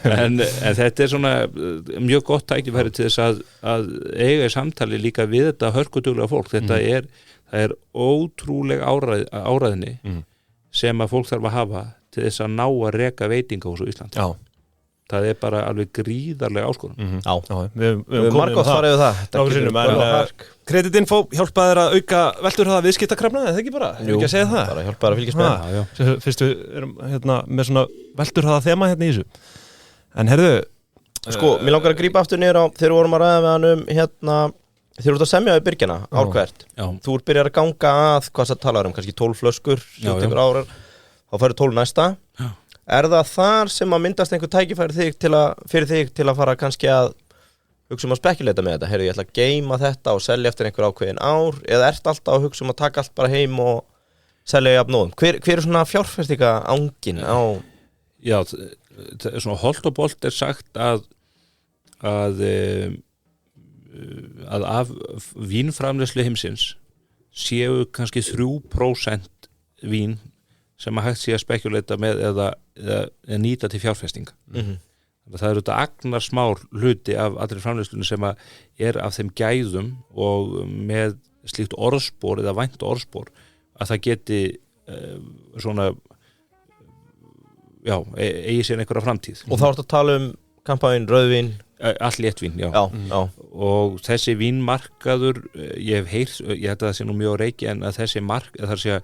en þetta er svona mjög gott tækifæri til þess að eiga í samtali líka við þetta hörkuduglega fólk þetta það er ótrúleg áræðni sem að fólk þarf að hafa til þess að ná að reka veitingahús á Íslandi það er bara alveg gríðarlega áskorun við höfum margótt farið við það Kreditinfo hjálpaði þér að auka velturhraða viðskiptakrafna, eða ekki bara? Jú, ekki að segja það? Bara hjálpaði að fylgjast með Fyrst við erum með svona velturhraða þema hérna í þessu en herðu Sko, mér langar að grípa aftur niður á þegar við vorum að ræða við hann þegar þú ert að semja við byrgjana ár hvert þú ert byrjar að ganga að, hvað það talar kannski 12 flöskur, þá færðu 12 næsta Er það þar sem að myndast einhver tækifæri fyrir þig til að fara kannski að hugsa að spekuleita með þetta? Heyrðu, ég ætla að geyma þetta og selja eftir einhver ákveðin ár eða ert alltaf að hugsa að taka allt bara heim og selja jafnóðum? Hver er svona fjárfestinga ángin á? Já, svona holt og bolt er sagt að af vínframleiðslu heimsins séu kannski 3% vín sem að hægt sé að spekuleita með eða nýta til fjárfestinga. Það er auðvitað agnar smár hluti af allri framleiðslunni sem að er af þeim gæðum og með slíkt orðspor eða vænt orðspor að það geti eigi sér einhverja framtíð. Og þá ertu að tala um kampæn, rauðvín? Allt léttvín, já. Og þessi vínmarkaður, ég hef heyrt, ég held að það sé nú mjög á reiki en að þessi þar sé að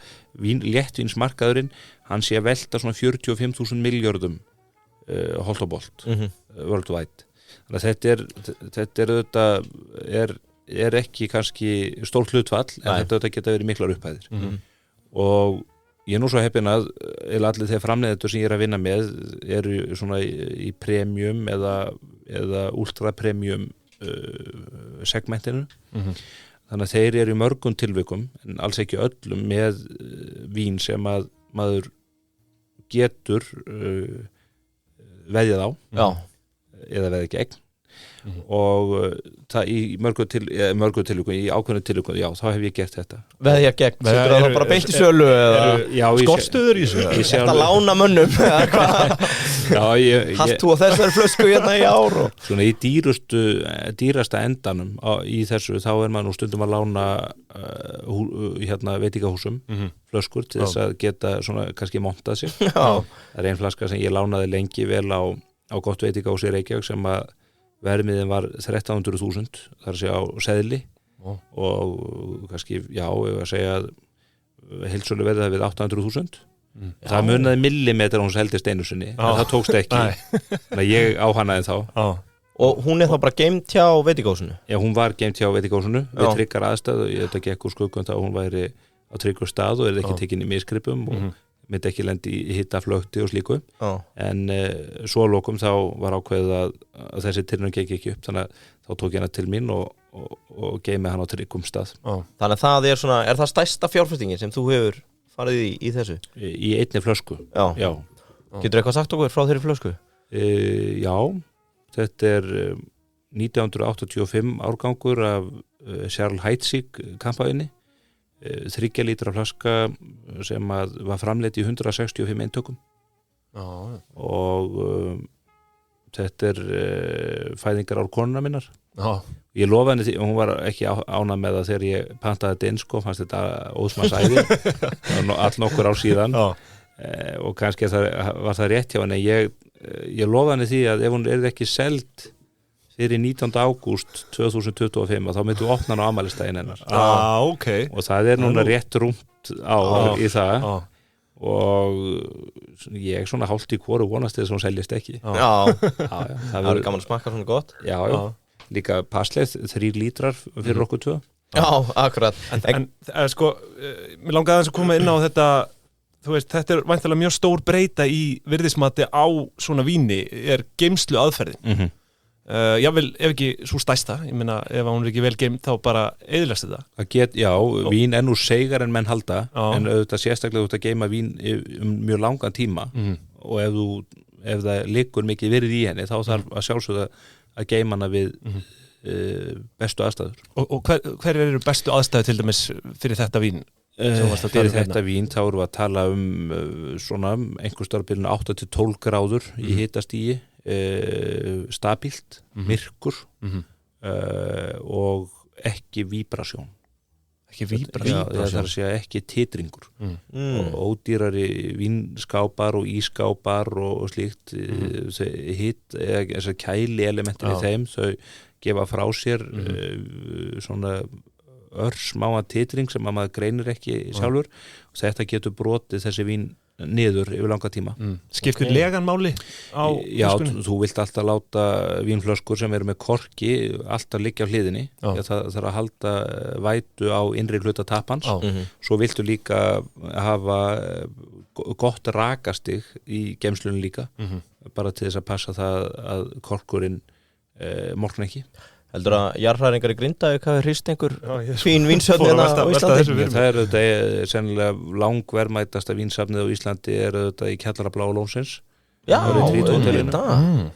léttvínsmarkaðurinn, hann sé að velta svona 45.000 milljörðum holt og bolt, worldwide. Þannig að þetta er auðvitað, er ekki kannski stórt hlutfall, en þetta auðvitað geta verið miklar upphæðir. Og ég er nú svo heppinn að allir þeir framleiðendur sem ég er að vinna með eru svona í premium eða ultra premium segmentinu. Þannig að þeir eru í mörgum tilvikum, en alls ekki öllum með vín sem að maður getur veðjað á eða veðja gegn. Og það í mörgu tilvikum í ákveðnu tilvikum, já, þá hef ég gert þetta. Veðja gegn, setur það bara beint í sölu eða skorstuður í þessu? Þetta lána mönnum Hallt þú á þessari flösku hérna í ár Svona í dýrasta endanum í þessu, þá er maður nú stundum að lána veitingahúsum flöskur til þess að geta svona kannski montað sig. Það er ein flaska sem ég lánaði lengi vel á gott veitingahús í Reykjavík sem að verðmiðin var 13.000 þar að segja á seðli og kannski, já, ég var að segja að heildsölu verði það við 800.000 það munaði millimetra hún seldist einu sinni en það tókst ekki þannig að ég á hana en þá Og hún er þá bara geymt hjá veitingahúsinu? Já, hún var geymt hjá veitingahúsinu við tryggar aðstæðu, ég þetta gekk úr skuggum þá hún væri á tryggur stað og er ekki tekin í misgripum og myndi ekki lendi í hittaflökti og slíku en svo að lokum þá var ákveðið að þessi tilraun gekk ekki upp þannig að þá tók ég hana til mín og geimi hann á tryggum stað. Þannig að það er það stærsta fjárfestingin sem þú hefur farið í þessu? Í einni flösku. Já. Getur eitthvað sagt okkur frá þeirri flösku? Já, þetta er 1985 árgangur af Charles Heidsieck kampaðinni 3 lítra flaska sem var framleidd í 165 eintökum og þetta er fæðingar ár konuna minnar. Ég lofa henni því, hún var ekki ánað með það þegar ég pantaði þetta inn fannst þetta ósmarsæði allnokkur ár síðan og kannski var það rétt hjá henni ég lofa henni því að ef hún ekki seld fyrir 19. ágúst 2025 þá myndu opna hann á afmælistaginn hennar okay. Og það er núna rétt rúmt ár í það og ég svona hálft í hvoru vonast þess að hún seljist ekki það verður gaman að smakka svona gott líka passleið 3 lítrar fyrir okkur 2 Já, akkurat En sko, mér langaði aðeins að koma inn á þetta þú veist, þetta er væntanlega mjög stór breyta í virðismati á svona víni er geymslu aðferðin jável, ef ekki svo stærsta ég meina, ef hún ekki vel geymd þá bara eyðilegst þetta vín er nú seigar en menn halda en auðvitað sérstaklega þú ert að geyma vín mjög langan tíma og ef það liggur mikið virði í henni þá þarf að sjálfsögða að geyma hana við bestu aðstæður og hver eru bestu aðstæður til dæmis fyrir þetta vín? Fyrir þetta vín þá erum við að tala svona einhvers staðar á bilinu 8-12 gráður í hitastígi stabílt, myrkur og ekki víbrasjón það er að segja ekki titringur og ódýrari vínskápar og ískápar og slíkt þessar kæli elementin í þeim þau gefa frá sér svona örsmáa titring sem að maður greinir ekki sjálfur og þetta getur brotið þessi vín niður yfir langa tíma Skiptir legan máli á flöskunni? Já, þú vilt alltaf láta vínflöskur sem eru með korki alltaf liggja á hliðinni það þarf að halda vætu á innri hluta tappans svo viltu líka hafa gott rakastig í geymslunni líka bara til þess að passa það að korkurinn morgna ekki Heldur að jarðhræringar í Grindavík hafi hrist einhver fín vínsöfn á Íslandi? Það er auðvitað sennilega langverðmætasta vínsafnið á Íslandi er auðvitað í kjallara Bláa lónsins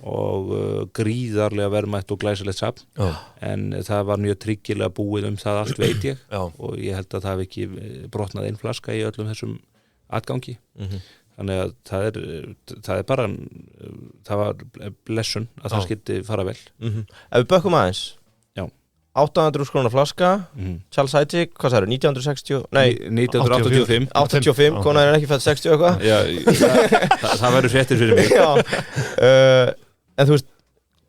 og gríðarlega verðmætt og glæsilegt safn en það var mjög tryggilega búið það allt veit ég og ég held að það hafi ekki brotnað einn flaska í öllum þessum atgangi þannig að það er bara það var blessun að það skyldi fara vel Ef við bökkum aðeins 800 krónar flaska Charles Heidsieck, hvað sagður, 1985 85, konar er ekki fætt 60 eitthvað það verður fréttir fyrir mig En þú veist,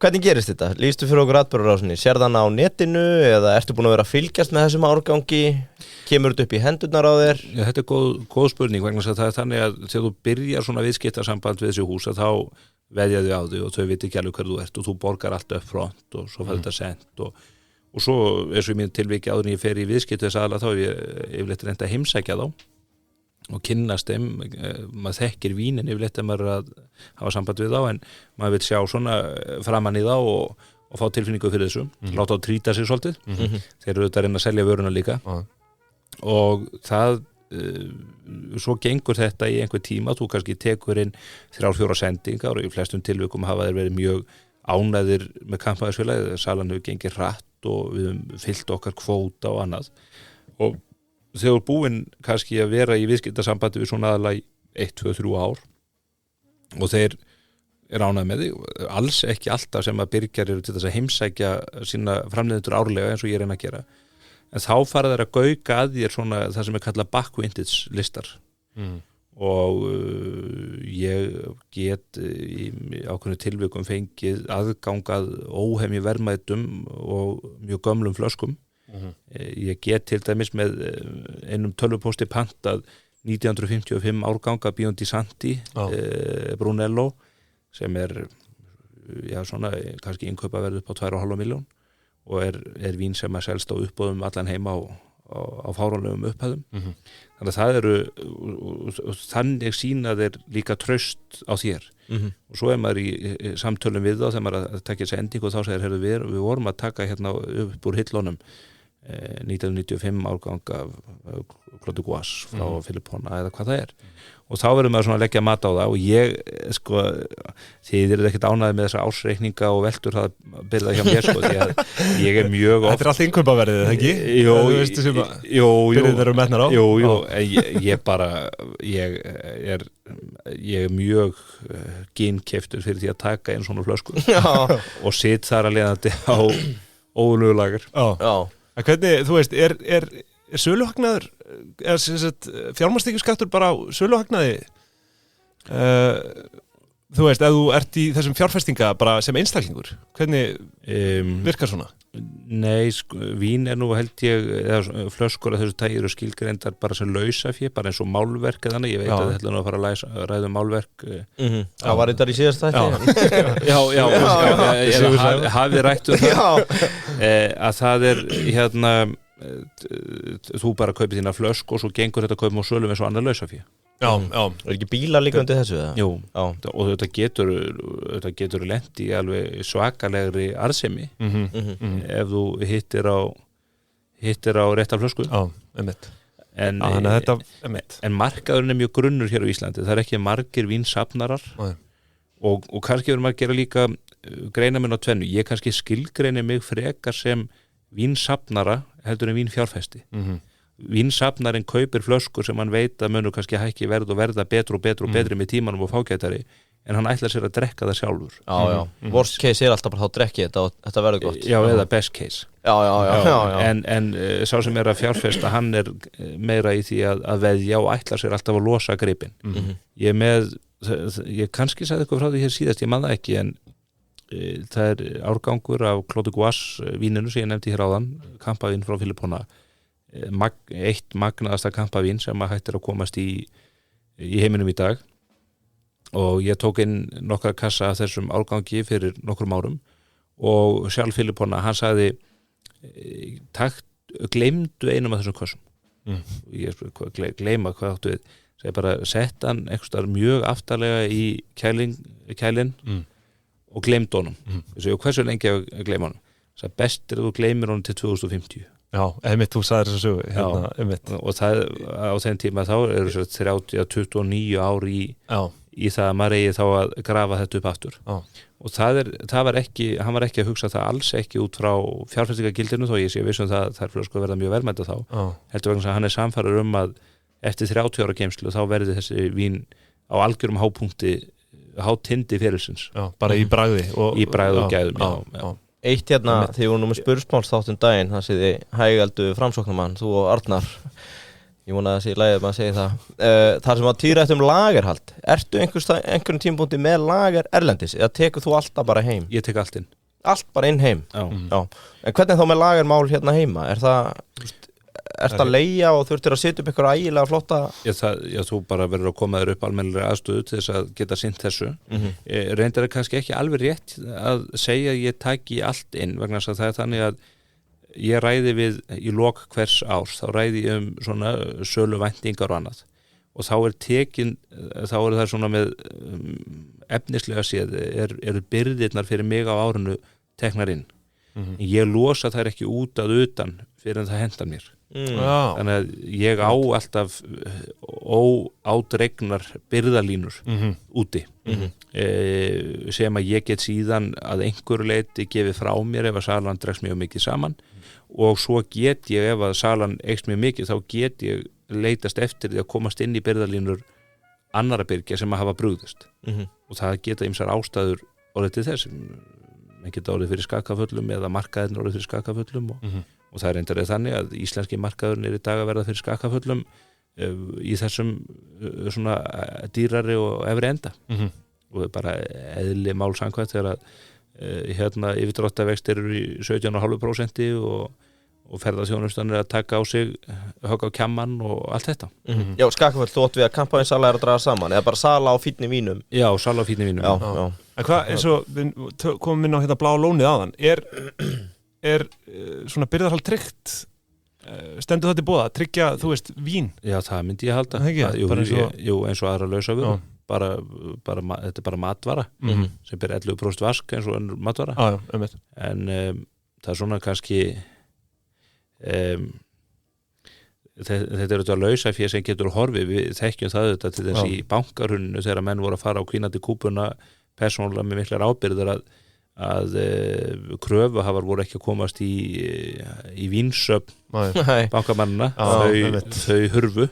hvernig gerist þetta? Lýstu fyrir okkur atburðarásinni, sérðu hana á netinu eða ertu búin að vera að fylgjast með þessum árgangi kemur þetta upp í hendurnar á þér? Já, þetta er góð spurning vegna að það er þannig að þegar þú byrjar svona viðskiptasamband við þessu hús þá veðja þau á þau og þau veit ekki alveg hver þú ert og þú borgar allt upp front og svo fær þetta sent og svo eins og í mínu tilviki áður en ég fer í viðskiptu þess aðla þá ég yfirleitt reynda að heimsækja þá og kynnast þeim, maður þekkir vínin yfirleitt að maður er að hafa samband við þá en maður vil sjá svona framan í þá og fá tilfinningu fyrir þessu láta á trýta sig svolítið þeir eru auðvitað að reyna að selja vöruna líka og það svo gengur þetta í einhver tíma þú kannski tekur inn 3-4 sendingar og í flestum tilvikum hafa þeir verið mjög ánæðir með kampaðisfélagið salan hefur gengið hratt og við höfum fyllt okkar kvóta og annað og þegar búinn kannski að vera í viðskiptasambandi við svona aðalega 1-2-3 ár og þeir er ánægð með þig alls ekki alltaf sem að byrgjar eru til þess að heimsækja sína framleiðendur árlega eins og ég reyna að gera en þá fara þeir að gauka að þér svona það sem er kallað back vintage listar og ég get í ákveðnu tilvikum fengið aðgangað óhemju verðmætum og mjög gömlum flöskum ég get til dæmis með einum tölvupósti pantað 1955 árganga Biondi Santi Brunello sem er svona kannski innkaupaverð upp á 2,5 milljón og er vín sem að selst á uppboðum allan heima á fáránlegum upphæðum þannig að það eru þannig sýna þeir líka traust á þér og svo maður í samtölum við þá þegar maður að taka þessi ending og þá segir við vorum að taka hérna upp úr hillunum 1995 árgang af Claude Guas frá Filippona eða hvað það og þá verður maður svona að leggja mat á það og ég sko þið eru ekkert ánægðir með þessa ársreikninga og veldur það byrða hjá mér sko því að ég mjög oft Þetta allt innkaupaverðið, ekki? Jú, byrðið þeirra metnar á ég er mjög ginnkeyptur fyrir því að taka einn svona flösku og sitt þar að leiðandi á óðurlegu lager En hvernig, þú veist, er söluhagnaður fjármagnstekjuskattur bara á söluhagnaði þú veist, ef þú ert í þessum fjárfestinga bara sem einstaklingur hvernig virkar svona? Nei, sko, vín nú held ég eða flöskur af þessu tagi eru skilgreindar bara sem lausafé, bara eins og málverk eða þannig, ég veit að þetta er nú að fara að ræða málverk Það var þetta í síðast þætti Já, hafið rætt það að það er hérna þú bara kaupir þína flösku og svo gengur þetta kaupum og sölum eins og annar lausafé Er ekki bílar líka undir þessu? Jú, og þetta getur lent í alveg svakalegri arðsemi ef þú hittir á rétta flösku en markaðurinn er mjög grunnur hér á Íslandi, það er ekki margir vínsafnarar og kannski verður maður að gera líka greinamenn á tvennu, ég kannski skilgreini mig frekar sem vínsafnara heldur en vínfjárfesti Vínsafnarinn kaupir flöskur sem hann veit að munur kannski hækki verð og verða betur og betri með tímanum og fágætari en hann ætlar sér að drekka það sjálfur Worst case er alltaf bara þá drekki þetta og þetta verður gott eða best case En sá sem er að fjárfesta hann er meira í því að veðja og ætlar sér alltaf að losa gripinn Ég kannski sagði eitthvað frá því hér síðast, ég man það ekki en það er árgangur af Claude Guas víninu sem ég nefndi hér áðan kampavín frá Filippona eitt magnaðasta kampavín sem að hættir að komast í heiminum í dag og ég tók inn nokkra kassa af þessum árgangi fyrir nokkrum árum og sjálf Filippona, hann sagði gleymdu einum af þessum kössum ég gleyma hvað áttu við segi bara, sett hann einhvers staðar mjög aftarlega í kælin og gleymd honum og hversu lengi að gleyma honum það best er að þú gleymir honum til 2050 Já, einmitt, þú sagðir þessu sögu hérna, og það á þeim tíma þá eru svo 30-29 ár í það að maður eigi þá að grafa þetta upp aftur og það var ekki, hann var ekki að hugsa það alls ekki út frá fjárfestingagildinu þó ég sé vissum það þær flösku verða mjög verðmæta þá heldur vegna að hann er samfærður að eftir 30 ára geymslu þá verði þessi vín á algjörum hátindi ferilsins bara í bragði og gæðum Eitt hérna, þegar við vorum með spursmálsþáttun daginn, það séði hægaldu framsóknarmann, þú og Arnar, ég vona að það sé lægið að segja það, þar sem var tíðrætt lagerhald, ertu einhvern tímpúnti með lager erlendis, eða tekur þú alltaf bara heim? Ég tek allt inn. Allt bara inn heim? Já. En hvernig þá með lagermál hérna heima? Ertu að leigja og þurftir að setja upp eitthvað ægilega flotta? Þú bara verður að koma þér upp almennilega aðstöðu til þess að geta sinnt þessu. Reyndar er kannski ekki alveg rétt að segja að ég taki allt inn vegna þess að það er þannig að ég ræði við í lok hvers árs, þá ræði ég svona söluvæntingar og annað og þá er það svona með efnislega séð eru byrðirnar fyrir mig á árinu teknar inn. Ég losa þær ekki út að utan fyrir en það hendar mér. Þannig að ég á alltaf óádregnar byrðalínur úti sem að ég get síðan að einhverju leyti gefið frá mér ef að salan dregst mjög mikið saman og svo get ég ef að salan eykst mjög mikið þá get ég leitast eftir því að komast inn í byrðalínur annara byrgja sem að hafa brugðist og það geta ýmsar ástæður orðið til þess menn geta orðið fyrir skakaföllum eða markaðin orðið fyrir skakaföllum og það er reyndar þannig að íslenski markaðurinn er í dag að verða fyrir skakaföllum í þessum svona dýrari og efri enda og bara eðli málsangvætt þegar að yfirdráttavextir eru í 17,5% og ferðaþjónustan er að taka á sig högg á kjamman og allt þetta. Já, skakaföll þótt við að kampavínsala er að draga saman eða bara sala á fínni vínum? Já, sala á fínni vínum. Já. En hvað, eins og við komum inn á hérna blá lónið áðan, er svona byrðarhald tryggt stendur það til boða að tryggja, þú veist, vín? Já, það myndi ég halda. Jú, eins og aðra lausavöru. Þetta bara matvara sem ber 11% vask eins og önnur matvara. En það svona kannski þetta þetta lausafé sem getur horfið, við þekkjum það þetta til þess í bankarhuninu þegar menn voru að fara á hvínandi kúpuna persónulega með miklar ábyrgðir að kröfuhafar voru ekki að komast í vínsöfn bankamannina, þau hurfu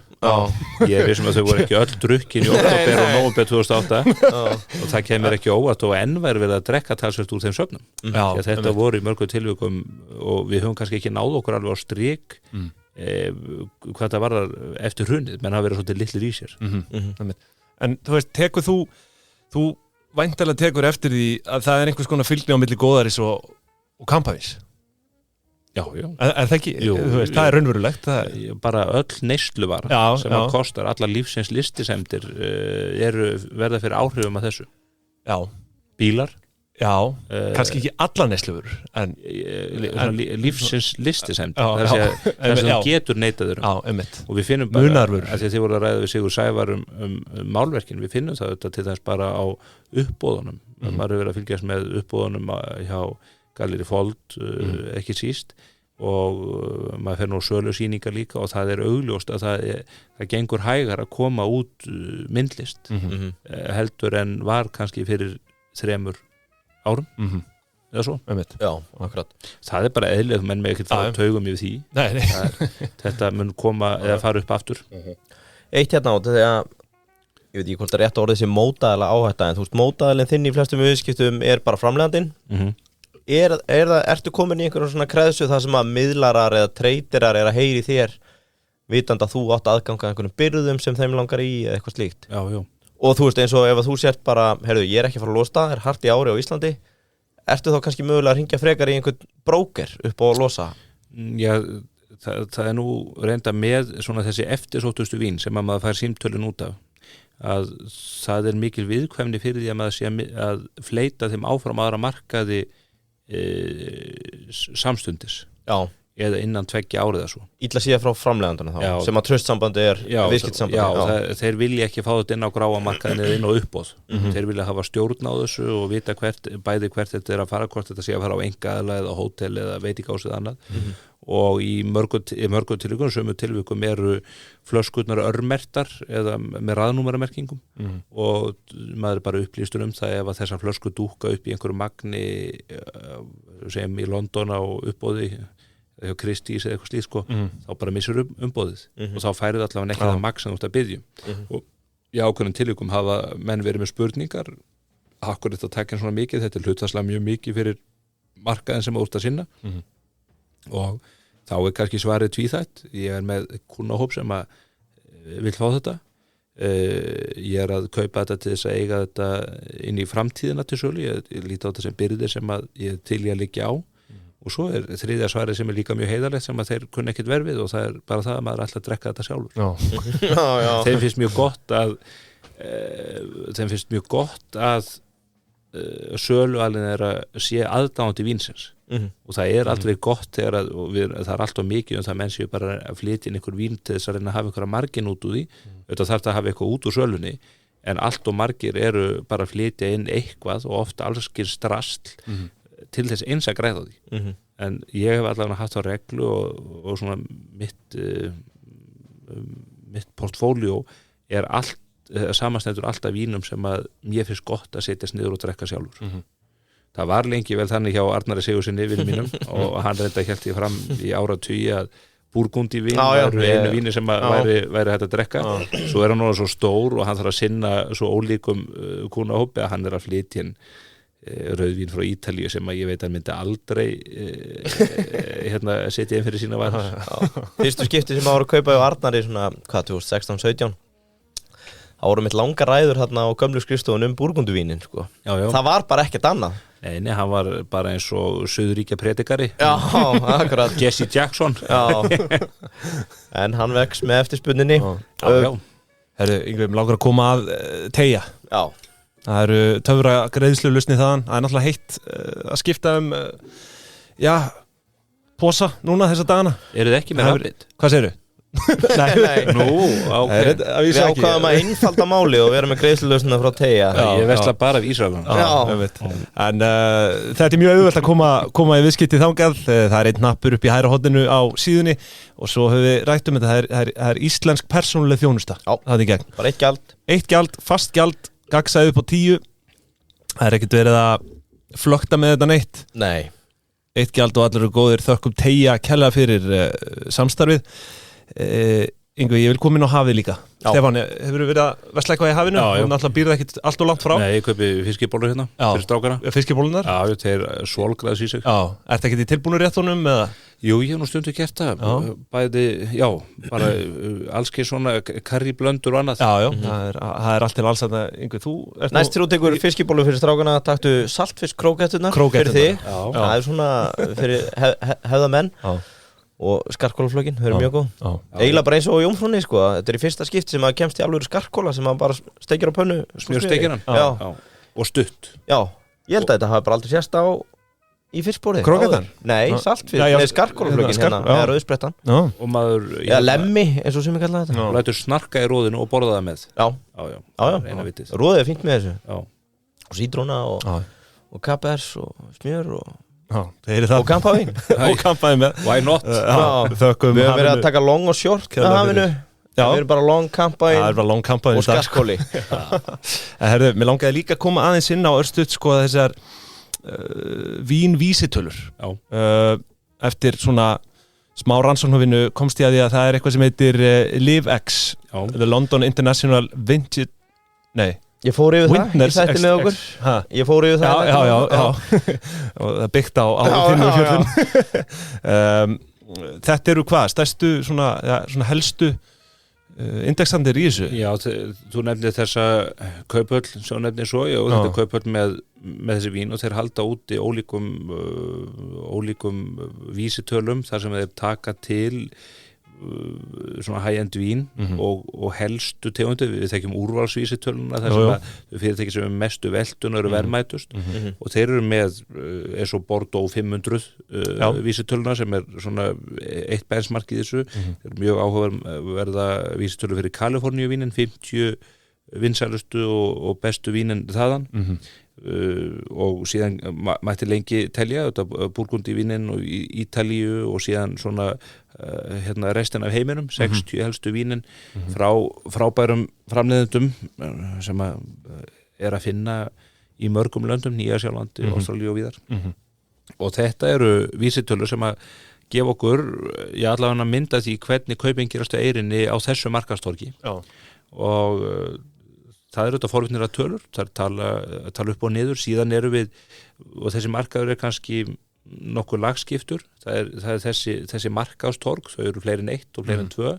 ég veist að þau voru ekki öll drukkin í október og nóvember 2008 og það kemur ekki óvart og enn væri verið að drekka talsvert úr þeim söfnum þetta voru í mörgum tilvikum og við höfum kannski ekki náð okkur alveg á strik hvað það var eftir hrunið, menn hafa verið svolítið litlir í sér En þú veist, tekur þú væntanlega tekur eftir því að það einhvers konar fylgni á milli góðaris og kampavís Já. Er það ekki? Jú, veist, það raunverulegt bara öll neysluvara sem að kostar allar lífsins listisemdir verða fyrir áhrifum af þessu bílar kannski ekki allar neysluvörur en lífsins listisemdir það sem getur neitaður og við finnum bara að þið voru að ræða við Sigur Sævar málverkin, við finnum það til þess bara á uppboðunum maður hefur verið að fylgjast með uppboðunum hjá Galleri Fold ekki síst og maður fer nú sölusýningar líka og það augljóst að það gengur hægar að koma út myndlist heldur en var kannski fyrir 3 árum eða svo Já, akkurat það bara eðlið, menn með ekki það taugum yfir því þetta mun koma eða fara upp aftur Eitt hérna á þetta þegar ég veit ekki hvort það rétt orðið sem mótaðalega áhætta en þú veist, mótaðalinn þinn í flestum viðskiptum bara framleiðandinn Ertu komin í einhverjum svona kreðsu þar sem að miðlarar eða treytirar að heyri þér vitandi að þú átt aðgang að einhverjum byrðum sem þeim langar í eða eitthvað slíkt Já Og þú veist eins og ef að þú sért bara heyrðu, ég ekki að fara að losa, hart í ári á Íslandi ertu þá kannski mögulega að hringja frekar í einhvern bróker upp og losa? Já, það nú reynda með svona þessi eftirsóttustu vín sem að maður fær símtölun út af að það mikil viðkvæmni fyrir því að maður sé að fleita þeim áfram aðra markaði samstundis eða innan 2 árið eða svo Illa síða frá framleiðandunum þá sem að traustsambandi viðskiptasambandi þeir vilja ekki fá þetta inn á gráa markaðinu eða inn á uppboð þeir vilja hafa stjórn á þessu og vita hvert þetta að fara hvort þetta sé að fara á einkaaðila eða hótel eða veitingahús eða annað og í mörgum tilvikum sömu tilvikum eru flöskurnar örmerktar eða með raðnúmeramerkingum og maður bara upplýstur það ef að þessar flöskur dúkka upp í einhverju magni sem í London á uppboði hjá Kristís eða eitthvað slíkt þá bara missur umboðið og þá færið allavega ekki það magn sem þú ert að biðja og í ákveðnum tilvikum hafa menn verið með spurningar akkur þetta takja svona mikið, þetta hlutfallslega mjög mikið fyrir markaðin sem þú ert að sinna og þá kannski svarið tvíþætt ég með kúnnahóp sem að vill fá þetta ég að kaupa þetta til þess að eiga þetta inn í framtíðina til sölu ég líti á þetta sem byrðir sem að ég til ég að liggja á og svo þriðja svarið sem líka mjög heiðarlegt sem að þeir kunna ekkert verfið og það bara það að maður ætla að drekka þetta sjálfur þeim finnst mjög gott að sölualinn að sé aðdáandi vínsins og það aldrei gott þegar það alltaf mikið það menn séu bara að flytja inn einhver vín til þess að reyna að hafa einhverja margin út úr því þetta þarf að hafa eitthvað út úr sölunni en allt og margir eru bara að flytja inn eitthvað og ofta allskir strasl til þess eins að græða því en ég hef allavega haft á reglu og svona mitt portfóljó allt samanstendur alltaf vínum sem að mér finnst gott að setjast niður og drekka sjálfur það var lengi vel þannig hjá Arnari Sigurðssyni vinur mínum og hann reynda hélt ég fram í áratugi að Búrgundi vín eru einu víni sem væri hægt að drekka svo hann orðinn svo stór og hann þarf að sinna svo ólíkum kúnahópi að hann að flytja inn rauðvín frá Ítalíu sem að ég veit að myndi aldrei setja inn fyrir sína varir Fyrstu skipti sem að voru að kaupa á Arnari svona, 2016-17 Það voru mitt langa ræður hérna á gömlu skrifstofun Búrgunduvínin sko. Það var bara ekkert annað Nei, hann var bara eins og Suðuríkja predikari Já, akkurat Jesse Jackson En hann vex með eftirspunninni Herru, Yngvi, langar að koma að teygja Já Það eru töfra greiðslulusni þaðan Það náttúrulega heitt að skipta posa núna þessa dagana. Eru þið ekki með rafrit? Hvað segirðu? Nei. Nú, Við ákvaðum að einfalda máli og vera með greiðslulausnina frá Teygja. Ég versla bara af Ísrafan. En þetta mjög auðvelt að koma í viðskipti þangað. Það einn hnappur upp í hægra horninu á síðunni og svo höfum við rætt þetta. Það er íslensk persónuleg þjónusta. Það í gegn. Bara 1 gjald. 1 gjald, fast gjald, gagnsæði upp á 10. Það ekkert verið að flökta með þetta neitt. Nei. 1 gjald og allir eru góðir, þökkum Teygja kærlega fyrir samstarfið. Yngvi, ég vil koma inn á hafið líka. Stefán, hefur verið að versla eitthvað í hafinu? Já. Náttúrulega býrða ekkert allt og langt frá. Nei, ég kaupi fiskibólur hérna fyrir strákana. Fiskibólunar? Já, þeir svolgraðs í sig. Já, ertu ekki í tilbúinu réttunum eða? Jú, ég hef nú stundu gert það. Bæði, bara allski svona karríblöndur og annað. Já, það er allt til alls að Yngvi, þú ert Næst þegar þú tekur fiskibólu fyrir strákana, taktu saltfisk króketturnar fyrir þig. Það er svona fyrir hefðamenn. Og skarkólaflögin, þau eru mjög góð. Eiginlega bara eins og Jómfrúnni, sko. Þetta er í fyrsta skipti sem að kemst í alvöru skarkóla sem að bara steikir á pönnu. Smjörsteikir hann? Já. Og stutt? Já. Ég held að þetta hafi bara aldrei sést á í fiskbórið. Króketan? Nei, saltfisk með skarkólaflögin hérna, eða rauðsprettan. Og maður... Eða lemmi, eins og sem ég kalla þetta. Og lætur snarka í róðinu og borða það með. Já. Róðið er fínt með þessu. Og sítróna og kapers og smjör og... Og kampavín. Og kampavín með. Why not? Við höfum verið að taka long og short með hafinu. Við erum bara long kampavín og skarkóli. Herðu, mér langaði líka að koma aðeins inn á örstuð sko þessar vínvísitölur. Eftir svona smá rannsóknarvinnu komst ég að því að það er eitthvað sem heitir LiveX, The London International Vintage... Nei. Ég fór yfir það, ég sætti með okkur. Ég fór yfir það. Já. Og það byggt á þínu fjöllum. Þetta eru hvað? Stærstu svona helstu indexandir í þessu? Já, þú nefnir þessa kauphöll sem þú nefnir svo, og þetta er kauphöll með þessi vín og þeir halda úti ólíkum vísitölum þar sem þeir taka til svona high-end vín og helstu tegundir, við þekkjum úrvalsvísitöluna þar sem að fyrirtæki sem er mestu veltun og eru verðmætust og þeir eru með eins og Bordeaux 500 vísitöluna sem er svona eitt benchmark í þessu þeir eru mjög áhugaverða vísitölu fyrir Kaliforníu vínin, 50 vinsælustu og bestu vínin þaðan og síðan mætti lengi telja Burgundi vínin og Ítalíu og síðan svona restin af heiminum 60 helstu vínin frá frábærum framleiðendum sem er að finna í mörgum löndum, Nýja-Sjálandi, Ástralíu og víðar og þetta eru vísitölur sem að gefa okkur allavega mynda því hvernig kaupin gerast á eyrinni á þessu markaðstorgi og það eru þetta forvitnir að tölur, það er tala upp og niður, síðan eru við, og þessi markaður er kannski nokkuð lagskiptur, það er þessi markaðstorg, þau eru fleiri en 1 og fleiri en 2,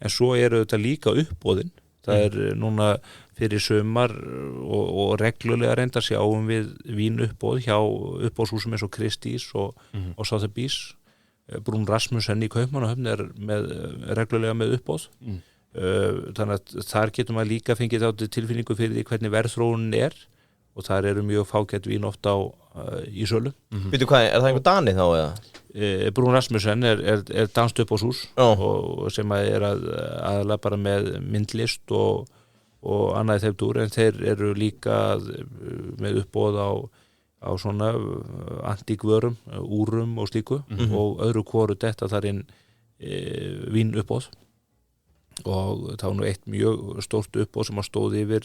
en svo eru þetta líka uppboðin, það er núna fyrir sumar og reglulega reynda sjáum við vín uppboð hjá uppboðshúsum eins og Christie's og Sotheby's, Brún Rasmussen í Kaupmannahöfn er reglulega með uppboð, þannig að þar getum við líka fengið átti tilfinningu fyrir því hvernig verðþróunin er og þar eru mjög fágætt vín ofta í sölu. Býtu hvað, er það einhver Dani þá eða? Brún Rasmussen er danst uppboðshús og sem er aðalega bara með myndlist og annað í þeim dúr en þeir eru líka með uppboð á svona antíkvörum, úrum og slíku og öðru hvoru detta þar inn vín uppboð og það var nú eitt mjög stórt uppboð sem að stóði yfir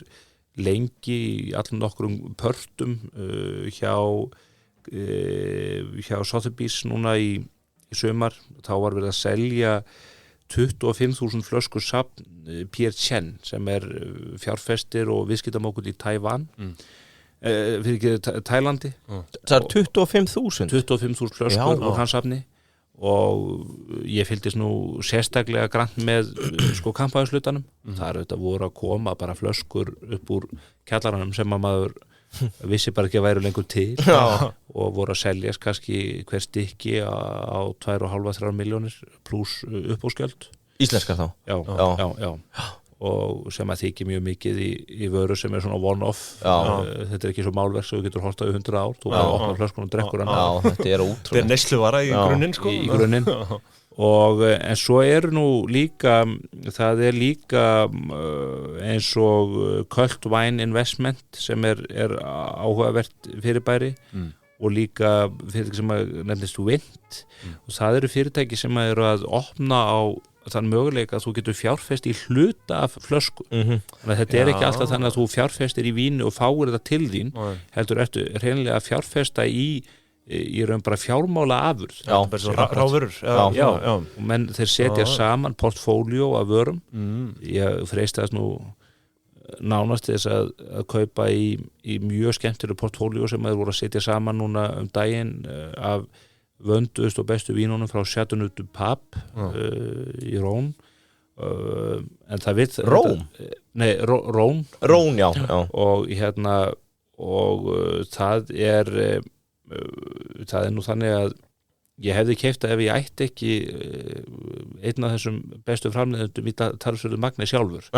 lengi í allan nokkrum pörtum hjá Sotheby's núna í sumar, þá var verið að selja 25.000 flöskur safn Pierre Chen sem er fjárfestir og viðskiptamókull í Taiwan fyrir ekki Tælandi Það er 25.000? 25.000 flöskur úr hans safni og ég fylgdist nú sérstaklega grannt með kampavínslutanum það eru þetta voru að koma bara flöskur upp úr kjallaranum sem að maður vissi bara ekki að væru lengur til og voru að seljast kannski hver stykki á 2,5-3 milljónir pluss uppbóðsgjöld Íslenskar þá? Já og sem að þykir mjög mikið í vöru sem svona one-off þetta ekki svo málverk sem þú getur hortað í 100 ár þú bara opnar flöskun og drekkur hann þetta ótrúlega neysluvara í grunninn sko í grunninn og en svo nú líka það líka eins og Cult Wine Investment sem áhugavert fyrirbæri og líka fyrirtæki sem nefnist Vint og það eru fyrirtæki sem eru að opna á þann möguleika að þú getur fjárfest í hluta af flösku þannig að þetta ekki alltaf þannig að þú fjárfestir í víni og fáir þetta til þín heldur ertu hreinlega að fjárfesta í raun bara fjármála afurð ráðvörur og menn þeir setja saman portfóljó af vörum ég freistast nú nánast þess að kaupa í mjög skemmtileg portfóljó sem þeir voru að setja saman núna daginn af vönduðust og bestu vínunum frá Chateauneuf du Pape í Rhône en það vill Rhône? Nei, Rhône Rhône, já og það nú þannig að ég hefði keypt ef ég ætti ekki einn af þessum bestu framleiðendum í talsverðu magni sjálfur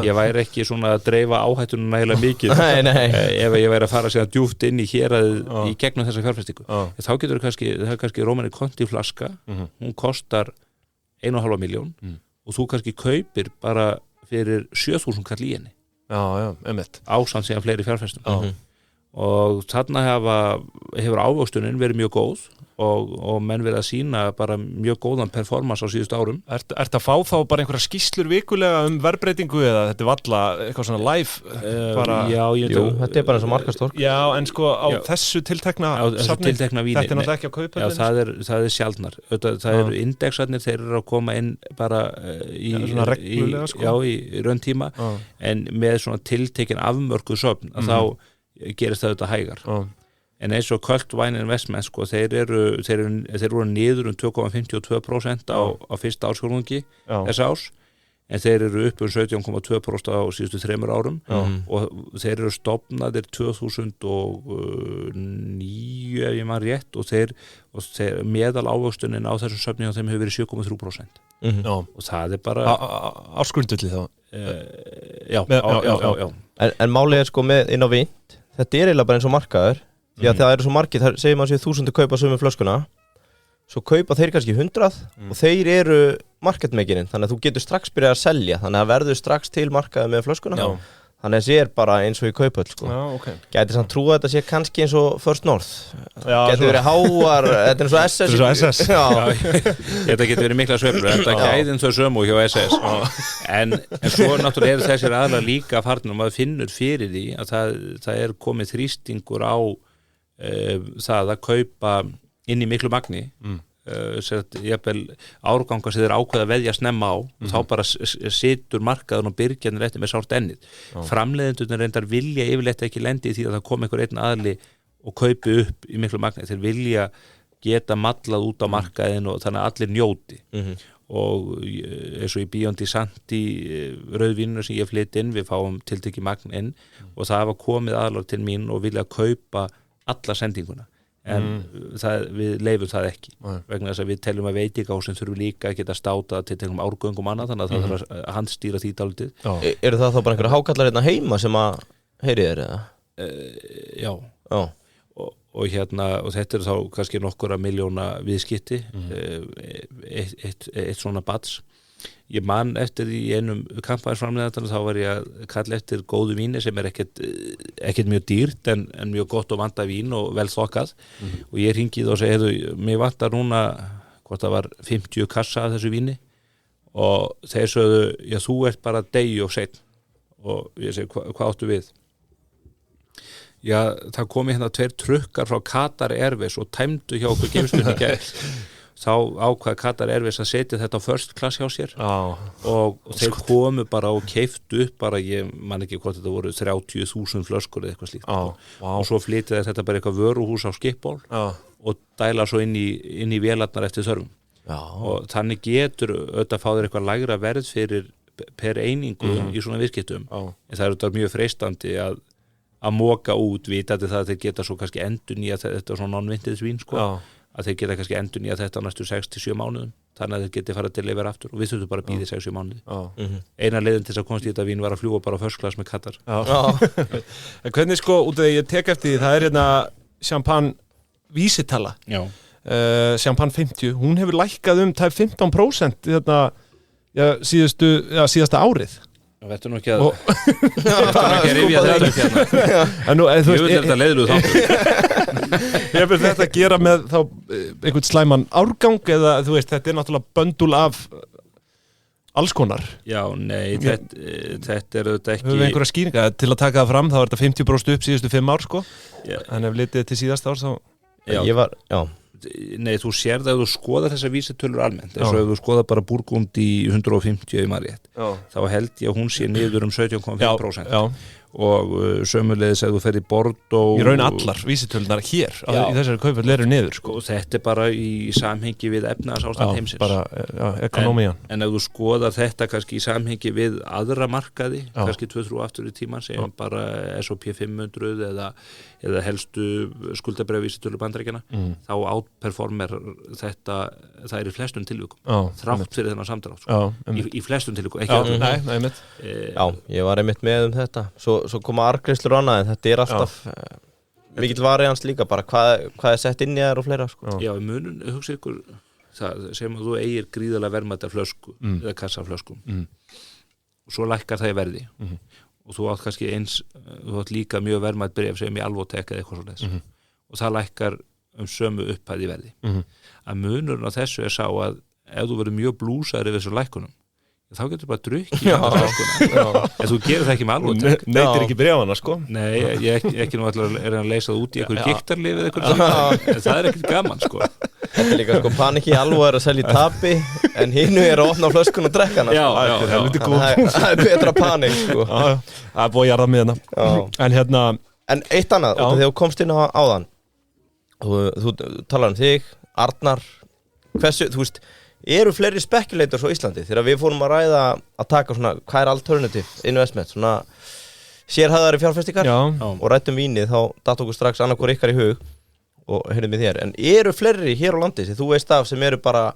ég væri ekki svona að dreifa áhættunum nægilega mikið ef ég væri að fara síðan djúpt inn í héraðið í gegnum þessa fjárfestingu þá getur það kannski Rómani Conti flaska hún kostar 1,5 milljón og þú kannski kaupir bara fyrir 7.000 kall í henni ásamt síðan fleiri fjárfestum og þarna hefur ávöxtunin verið mjög góð og menn verið að sýna bara mjög góðan performance á síðustu árum. Ertu að fá þá bara einhverja skýrslur vikulega verðbreytingu eða þetta valla eitthvað svona live? Þetta bara eins og markastork. Já, en sko á þessu tiltekna safni, þetta náttúrulega ekki á kaupa. Já, það sjaldnar. Það eru indexarnir, þeir eru að koma inn bara í raun tíma en með svona tiltekin afmörkuð söfn að þá gerist það auðvitað hægar en eins og Cult Wine Investment sko, þeir voru niður 2,52% á fyrsta ársfjórðungi þess árs en þeir eru upp 17,2% á síðustu 3 árum og þeir eru stofnaðir 2009 ef ég maður rétt og þeir meðal ávöxtunin á þessum söfni á þeim hefur verið 7,3% og það bara ársgrundulli þá já. En málið sko með inn á Vint þetta eiginlega bara eins og markaður því að það eru svo margir, þar segir maður sér 1000 kaupa sömu flöskuna svo kaupa þeir kannski 100 og þeir eru marketmakerinn, þannig að þú getur strax byrjað að selja, þannig að verður strax til markaði með flöskuna, þannig að það bara eins og í kaupöll sko. Gæti samt trúa að þetta sé kannski eins og First North getur verið háar, þetta eins og SS þetta getur verið mikla sveiflur, þetta gæðin þau sömu hjá SS en svo náttúrulega eru þessir aðlar líka farnir og maður finnur fyrir því að það komið þrýstingur á það að kaupa inn í miklu magni jafnvel árganga sem þeir ákveða að veðja snemma á og þá bara situr markaðun og byrgjarnir eftir með sárt ennið framleiðendurnir reyndar vilja yfirleitt ekki lendi í því að það kom einhver einn aðli og kaupi upp í miklu magni þeir vilja geta mallað út á markaðin og þannig að allir njóti og eins og í Biondi Santi rauðvínur sem ég flytt inn við fáum tiltekið magn inn og það hafa komið aðlar til mín og vilja kaupa alla sendinguna en við leifum það ekki vegna þess að við teljum að veitingahásin þurfum líka að geta státa til tegnum árgöngum annað þannig að það þarf að handstýra því dálítið Eru það þá bara einhverja hákallar hérna heima sem að heyri þér eða? Já og þetta eru þá kannski nokkura milljóna viðskipti eitt svona bats ég man eftir í einum kampaðarsframleiðandanum þá var ég að kalla eftir góðu víni sem ekkert mjög dýrt en mjög gott og vandað vín og vel þokkað og ég hringið og segi mér vantar núna hvort það var 50 kassa af þessu víni og þeir sögðu já þú ert bara degi og seinn og ég segi hvað áttu við já það komi hérna 2 trukkar frá Qatar Airways og tæmdu hjá okkur geimslunni gær þá ákvað Qatar Airways að setja þetta á first class hjá sér og þeir komu bara og keiftu upp bara, ég man ekki hvort þetta voru 30.000 flöskur eða eitthvað slíkt og svo flytið þetta bara eitthvað vöruhús á Schiphol og dæla svo inn í vélarnar eftir þörfum og þannig getur auðvitað fá þér eitthvað lægra verð fyrir per einingu í svona viðskiptum en það er auðvitað mjög freistandi að moka út vitandi það að þeir geta svo kannski endurnýja þetta svona non-vintage vín sko að þeir geta kannski endurnýja þetta á næstu 6-7 mánuðum þannig að þeir geti farið til yfir aftur og við þurfum bara að bíða 6-7 mánuði eina leiðin til þess að komast í þetta vín var að fljúga bara á first class með Katar En hvernig sko, út af því ég tek eftir því það er hérna champagne vísitala champagne 50, hún hefur lækkað tæp 15% hérna, síðasta árið Þetta nú ekki að rifja þetta upp hérna Ég vil þetta leiðlu þáttur Hefur þetta að gera með þá einhvern slæman árgang eða þú veist, þetta er náttúrulega böndul af alls konar Já, nei, þetta er auðvitað ekki Höfum við einhverja skýringa til að taka það fram þá er þetta 50% upp síðustu 5 ár sko en ef litið til síðasta árs þá Nei, þú sér það ef þú skoðar þessar vísitölur almennt eins og ef þú skoðar bara Burgund í 150 í Marriott þá held ég að hún sé niður 17,5% og sömuleiðis ef þú fer í Bordeaux Í raun allar vísitölunar hér í þessari kaupöll eru niður sko. Og þetta er bara í samhengi við efnahagsástand heimsins bara, ekonomían en ef þú skoðar þetta kannski í samhengi við aðra markaði kannski 2-3 aftur í tíman sem bara S&P 500 eða helstu skuldabréfavísitölu Bandaríkjanna þá outperformer þetta það er í flestum tilvikum þrátt fyrir þennan samdrátt sko. í flestum tilvikum ekki Nei, Já, ég var einmitt með þetta svo koma argreislur og annað en þetta er alltaf mikill varians líka bara hvað er sett inn í þær og fleira sko. Já, munun, hugsa ykkur það sem að þú eigir gríðarlega verðmæta flösku eða kassaflöskum og svo lækkar það í verði og þú átt kannski þú átt líka mjög verðmætt bréf sem í Alvotek eða eitthvað svoleiðis og það lækkar sömu upphæð í verði að munurinn á þessu sá að ef þú verður mjög blúsaður yfir þessu lækkunum þá getur bara drukkið en þú gerir það ekki með Alvotek Neytir ekki bréfana sko Nei, ég ekki nú allar að leysa það út í einhverju giktarlif en það er ekkert gaman sko Þetta er líka sko panikki alveg að selja tapi en hinnu að opna flöskun og drekka hana Það er betra panik sko Það er búið að jarða með hana En eitt annað, þegar þú komst inn á áðan þú talar þig, Arnar hversu, þú veist eru fleiri speculators á Íslandi þegar við fórum að ræða að taka svona hvað er alternative investment svona sérhæðari fjárfestingar og rættum vínið þá datt okkur strax annarkor ykkar í hug og heyrðum við þér en eru fleiri hér á landi sem þú veist af sem eru bara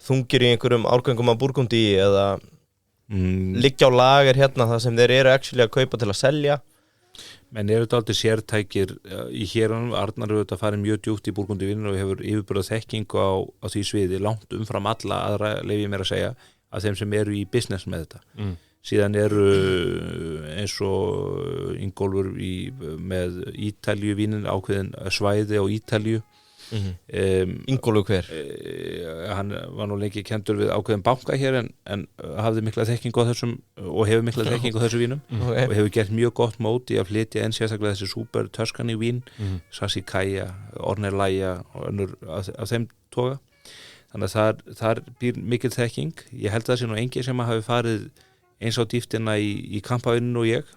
þungir í einhverjum árgöngum af Burgundi eða liggja á lager hérna það sem þeir eru actually að kaupa til að selja menn eru þetta aldrei sértækir í héranum, Arnar eru þetta farið mjög djúpt í Burgundi víninu og hefur yfirbúrað þekkingu á því sviði langt umfram alla aðra leyfi ég mér að segja að þeim sem eru í business með þetta síðan eru eins og Ingólfur með Ítalíu vínin ákveðin svæði á Ítalíu Ingólfur hver? Hann var nú lengi kenndur við ákveðin banka hér en hafði mikla þekkingu á þessum og hefur mikla þekkingu á þessu vínum og hefur gert mjög gott mót í að flytja sérstaklega þessi super Tuscany vín Sassicaia, Ornellaia og önnur af þeim toga þannig að þar býr mikil þekking ég held að það sé nú engin sem hafi farið eins á dýftina í kampavinninu og ég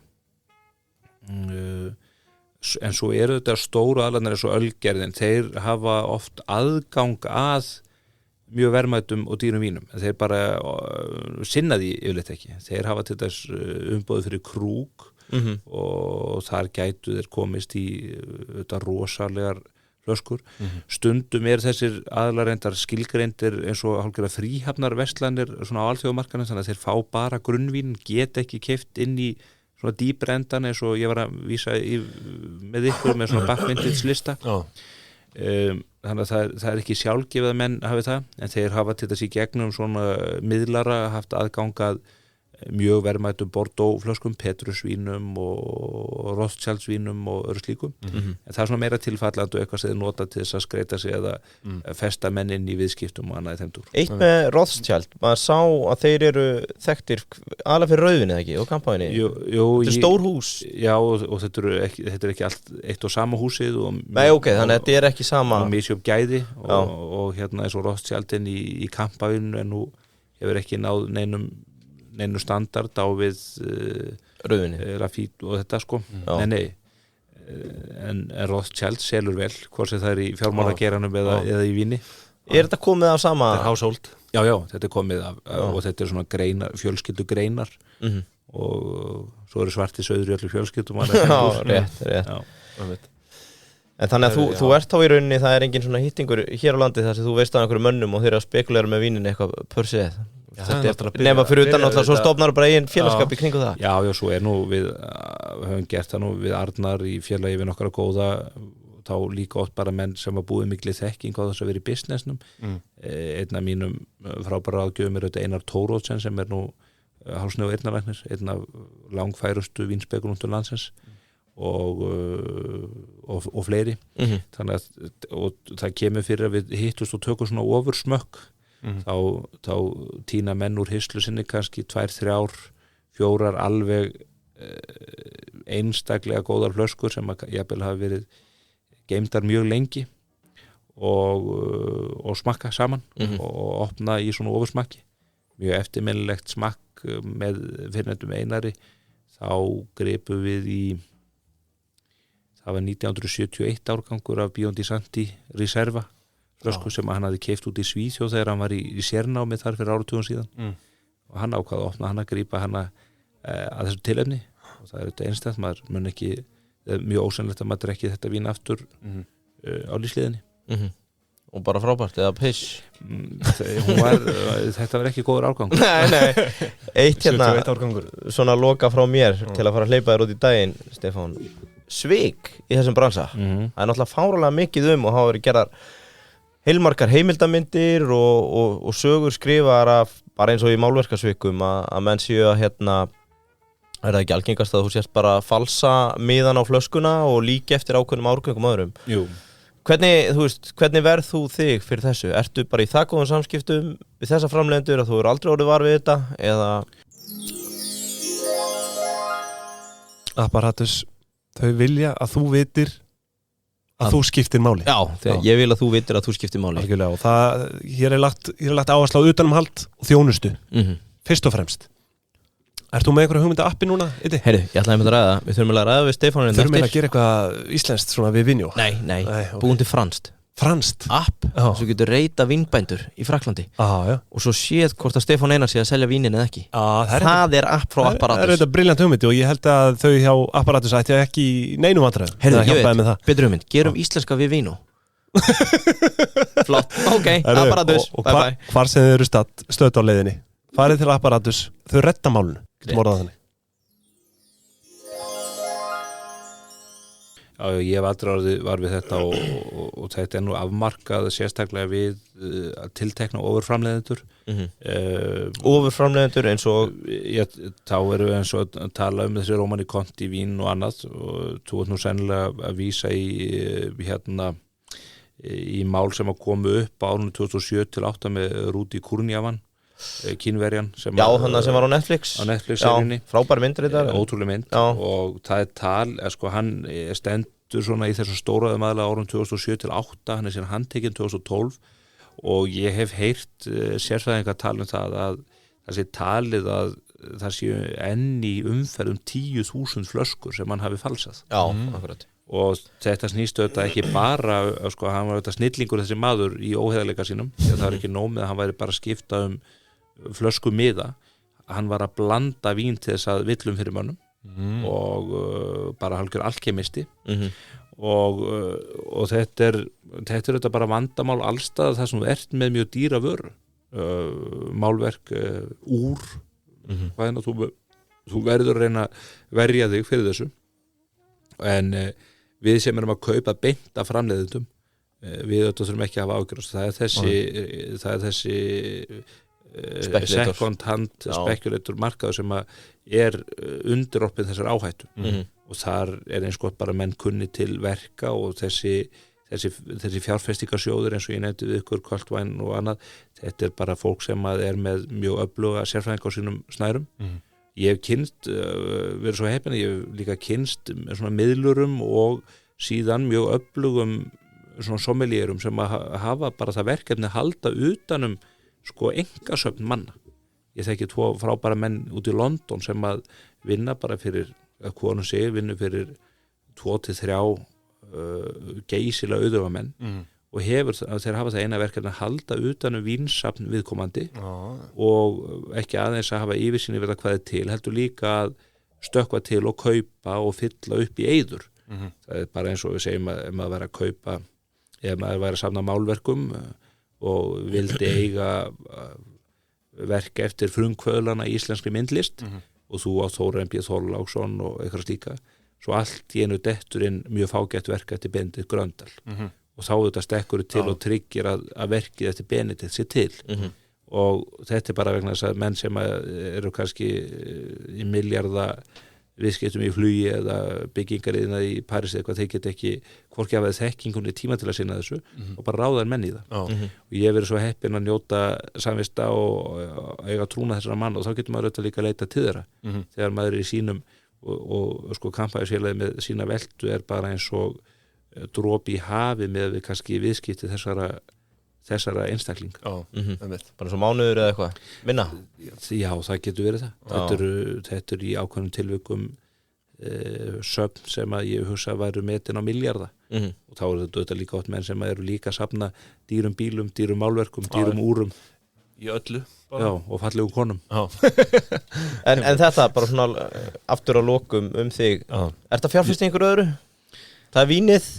en svo eru þetta stóru aðlarnir eins og Ölgerðin, þeir hafa oft aðgang að mjög verðmætum og dýrum vínum en þeir bara sinna því yfirleitt ekki þeir hafa til þess umboðið fyrir krúg og þar gætu þeir komist í þetta rosalegar flöskur stundum þessir aðlar reyndar skilgreindir eins og hálfgerða fríhafnar verslanir svona á alþjóðamarkaðnum þannig að þeir fá bara grunnvín get ekki keypt inn í svona dýbrendan eins og ég var að vísa með ykkur með svona backvintage lista þannig að það er ekki sjálfgefið að menn hafi það en þeir hafa til þess í gegnum svona miðlara haft aðgangað mjög verðmætum Bordeaux flöskum, Petrusvínum og Rothschildsvínum og öðru slíkum en það er svona meira tilfallandi og eitthvað sem þeir nota til þess að skreita sig eða festa menn inn í viðskiptum og annað í þeim dúr. Eitt með Rothschild, maður sá að þeir eru þekktir aðlega fyrir rauðvinni eða ekki og kampaðinni þetta er stór hús Já og þetta er ekki allt eitt og sama húsið Nei ok, þannig að þetta er ekki sama og misjöfn gæði og hérna eins og Rothschildin í kampaðinu en nú hefur ekki náð neinu standard á við Rafít og þetta sko nei en Rothschild selur vel hvort sem það er í fjármálageranum eða í víni Er þetta komið af sama? Þetta er household Já, þetta er komið af og þetta er svona fjölskyldugreinar og svo eru svarti sauður í öllu fjölskyldum Já, rétt En þannig að þú ert þá í rauninni, það engin svona hittingur hér á landi þar sem þú veist af einhverjum mönnum og þeir að spekulera með vínin eitthvað pörsið. Nefna fyrir utan alltaf, svo stofnar bara eigin félagskap í kringu það. Já, svo nú við höfum gert það nú við Arnar í félagi við nokkra góða, þá líka oft bara menn sem að búið mikli þekking á þess að vera í businessnum. Einn af mínum frábæra ráðgjöfum Einar Tórótsen sem nú hálsni og eyrnalæknir, einn af langfærustu vínspekum út á landsins og fleiri. Þannig að það kemur fyrir að við hittust og tökum svona ofursmökk. Þá tína menn úr hyslu sinni kannski 2, 3, 4 alveg einstaklega góðar flöskur sem jafnvel hafa verið geymdar mjög lengi og smakka saman og opna í svona ofursmakki. Mjög eftirminnilegt smakk með fyrrnefndum Einari. Þá gripum við í, það var 1971 árgangur af Biondi Santi Reserva flösku sem hann hafði keypt út í Svíþjóð þegar hann var í sérnámi þar fyrir áratugum síðan og hann ákvað að opna hana, grípa hana að þessu tilefni og það þetta einstætt, maður mun ekki mjög ósennilegt að maður drekki þetta vín aftur á lífsliðinni og bara frábært, eða piss þetta var ekki góður árgangur. Nei, eitt hérna svona loka frá mér til að fara að hleypa þér út í daginn, Stefán, svik í þessum bransa. Það náttúrulega fárulega mikið og hafa verið gerðar heilmargar heimildamindir og sögur skrifar af, bara eins og í málverkasvikum að menn séu að hérna það ekki algengast að þú sést bara falsa miðan á flöskuna og líka eftir ákveðnum árgöngum öðrum. Jú. Hvernig verð þú þig fyrir þessu? Ertu bara í það góðum samskiptum við þessa framleiðendur að þú eru aldrei orðið var við þetta eða? Apparatus, þau vilja að þú vitir að þú skiptir máli. Já, ég vil að þú vitir að þú skiptir máli. Algjörlega, og hér er lagt áherslu á utanumhald og þjónustu, fyrst og fremst. Ert þú með einhverja hugmynda appi núna? Heyrðu, ég ætlaði að ræða, við þurfum að ræða við Stefánin. Þurfum að gera eitthvað íslenskt svona við Vinjó? Nei, okay. Búin til franskt. Franskt? App, svo getur reyta vínbændur í Fraklandi. Og svo séð hvort að Stefán Einar sé að selja vínin eða ekki. Það er app frá Apparatus. Það er þetta brilljant hugmyndi og ég held að þau hjá Apparatus ætti ekki neinum vandræðum. Heyrðu, ég veit, betur hugmynd, gerum íslenska við Vinjó. Flott, ok, Apparatus, bye bye. Hvar sem þið eru stödd á leiðinni, farið til Apparatus, þau redda málunu. Já, ég hef aldrei var við þetta og þetta nú afmarkað sérstaklega við að tiltekna ofurframleiðendur. Ofurframleiðendur eins og þá eru eins og að tala þessi Romani Conti vín og annað og þú ert nú sennilega að vísa í mál sem að komu upp á árunum 2007-2008 með Rudi Kurniawan, kínverjan sem var á Netflix seríunni. Frábær myndir þetta, ótrúleg mynd og það er tal, hann stendur svona í þessu stóraðum aðlega árum 2007-2008, hann er síðan handtekinn 2012 og ég hef heyrt sérfræðingar tala það að það sé talið að það séu enn í umferð 10.000 flöskur sem hann hafi falsað. Akkurat. Og þetta snýst auðvitað ekki bara hann var auðvitað snillingur þessi maður í óheiðarleika sínum, það var ekki nóg með að hann væri bara að skipta flösku miða, hann var að blanda vín til þess að villum fyrir mönnum og bara hálfgjör alkemisti og þetta er þetta bara vandamál allstað þar sem þú ert með mjög dýra vöru, málverk úr hvað þú verður að reyna að verja þig fyrir þessu en við sem erum að kaupa beint af framleiðendum við þurfum ekki að hafa ágjörð, það er þessi second hand spekulator markaður sem er undiroppið þessar áhættu og þar er eins gott bara menn kunni til verka og þessi fjárfestingarsjóður eins og ég nefndi við ykkur Kvöldvæn og annað, þetta er bara fólk sem er með mjög öfluga sérfræðinga á sínum snærum. Ég hef kynst, verið svo heppin, ég hef líka kynst svona miðlurum og síðan mjög öflugum svona sommelierum sem að hafa bara það verkefni að halda utanum engasöfn manna. Ég þekki 2 frábæra menn út í London sem að vinna bara fyrir, hvort segir, vinna fyrir 2-3 geysilega auðvitað og þeir hafa það eina verkefni að halda utanum vínsafn viðkomandi og ekki aðeins að hafa yfirsýn yfir það hvað er til, heldur líka að stökkva til og kaupa og fylla upp í eyður það bara eins og við segjum ef maður væri að kaupa ef maður væri að safna málverkum og vildi eiga verk eftir frumkvöðlana í íslenskri myndlist og þú á Þórarinn B. Þorláksson og eitthvað slíka svo allt í einu dettur inn mjög fágætt verk eftir Benedikt Gröndal og þá þetta stekkur til og tryggir að verkið eftir Benedikt sé til og þetta bara vegna þess að menn sem eru kannski í milljarða viðskiptum í flugi eða byggingariðina í París eitthvað, þeir geta ekki hvorki hafa þekkingunni tíma til að sinna þessu og bara ráðar menn í það og ég hef verið svo heppinn að njóta samvista og eiga trúna þessara mann og þá getur maður auðvitað líka að leita til þeirra þegar maður er í sínum og sko kampaðisfélagi með sína veldu bara eins og dropi í hafi með við kannski viðskipti þessara einstakling bara svo mánuður eða eitthvað minna? Já, það getur verið það þetta er í ákveðnum tilvikum söfn sem að ég hugsa væru metin á milljarða og þá er þetta líka átt menn sem eru líka að safna dýrum bílum, dýrum málverkum, dýrum úrum í öllu já, og fallegum konum en þetta bara svona aftur á lokum þig ertu að fjárfesta í einhverju öðru? Það er vínið